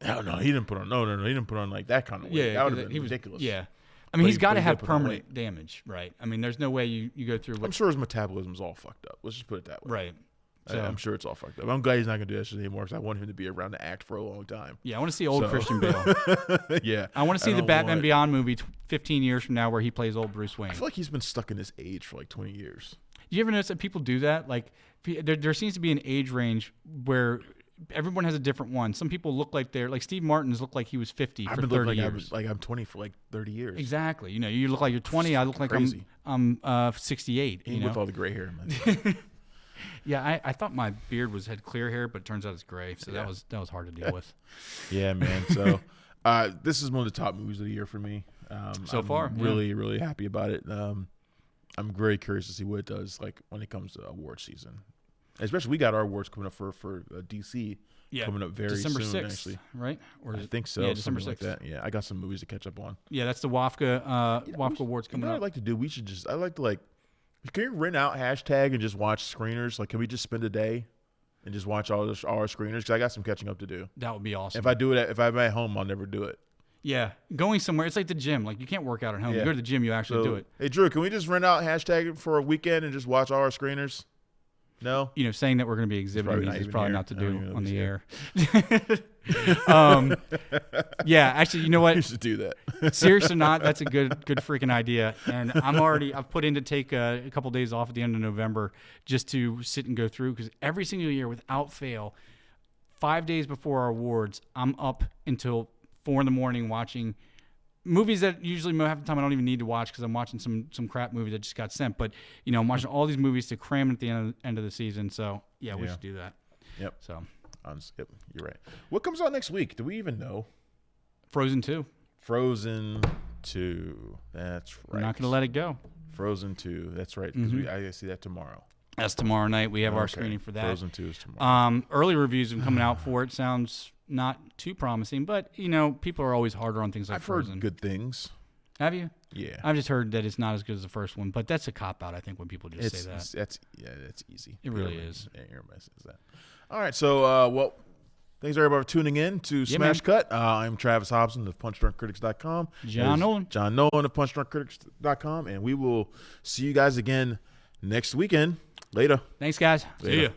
No, he didn't put on. No, he didn't put on like that kind of weight. Yeah, that would 'cause have been he was ridiculous. Yeah. I mean, But he's got to he have did put on permanent damage, right? I mean, there's no way you go through I'm what. sure his metabolism's all fucked up. Let's just put it that way. Right. I'm sure it's all fucked up. I'm glad he's not gonna do that shit anymore because I want him to be around to act for a long time. Yeah, I want to see old So- Christian Bale. Yeah, I want to see the don't Batman want- Beyond movie 15 years from now where he plays old Bruce Wayne. I feel like he's been stuck in this age for like 20 years. Do you ever notice that people do that? Like, there seems to be an age range where everyone has a different one. Some people look like they're like Steve Martin's looked like he was 50 I've for been 30 looking years. like I'm 20 for like 30 years. Exactly. You look like you're 20. I look like Crazy. I'm 68. Even You with know? all the gray hair. In my head. Yeah, I thought my beard had clear hair, but it turns out it's gray. So Yeah. that was hard to deal with. Yeah, man. So this is one of the top movies of the year for me. So far, I'm yeah. really, really happy about it. I'm very curious to see what it does like when it comes to award season. Especially, we got our awards coming up for DC. Yeah, coming up very December soon. 6th, Actually, right? Or I is it- think so. Yeah, December something 6th. like that. Yeah, I got some movies to catch up on. Yeah, that's the WAFCA WAFCA awards You know coming what up. I'd like to do? I'd like to can you rent out hashtag and just watch screeners? Like, can we just spend a day and just watch all our screeners? Because I got some catching up to do. That would be awesome. If I'm at home, I'll never do it. Yeah, going somewhere. It's like the gym. Like you can't work out at home. Yeah. You go to the gym, you actually do it. Hey, Drew, can we just rent out hashtag for a weekend and just watch all our screeners? No? Saying that we're going to be exhibiting probably these not is even probably here. not to I don't even do know on who's the air. Yeah, actually, you know We what? should do that. Serious or not, that's a good freaking idea. And I've put in to take a couple days off at the end of November just to sit and go through because every single year, without fail, 5 days before our awards, I'm up until 4 a.m. watching movies that usually half the time I don't even need to watch because I'm watching some crap movie that just got sent. But I'm watching all these movies to cram at the end of the season. So yeah, we Yeah. should do that. Yep. So Yep, you're right. What comes out next week? Do we even know? Frozen 2. Frozen 2. That's right. We're not going to let it go. Frozen 2. That's right. Because I see that tomorrow. That's tomorrow night. We have our Okay. screening for that. Frozen 2 is tomorrow. Early reviews have been coming out for it. Sounds not too promising, but people are always harder on things like I've Frozen. heard good things. Have you? Yeah. I've just heard that it's not as good as the first one, but that's a cop out. I think when people just say that. That's easy. It really is. Yeah, everybody says that. All right. So, thanks everybody for tuning in to Smash man. Cut. I'm Travis Hobson of PunchDrunkCritics.com. John Nolan. John Nolan of PunchDrunkCritics.com, and we will see you guys again next weekend. Later. Thanks, guys. Later. See ya.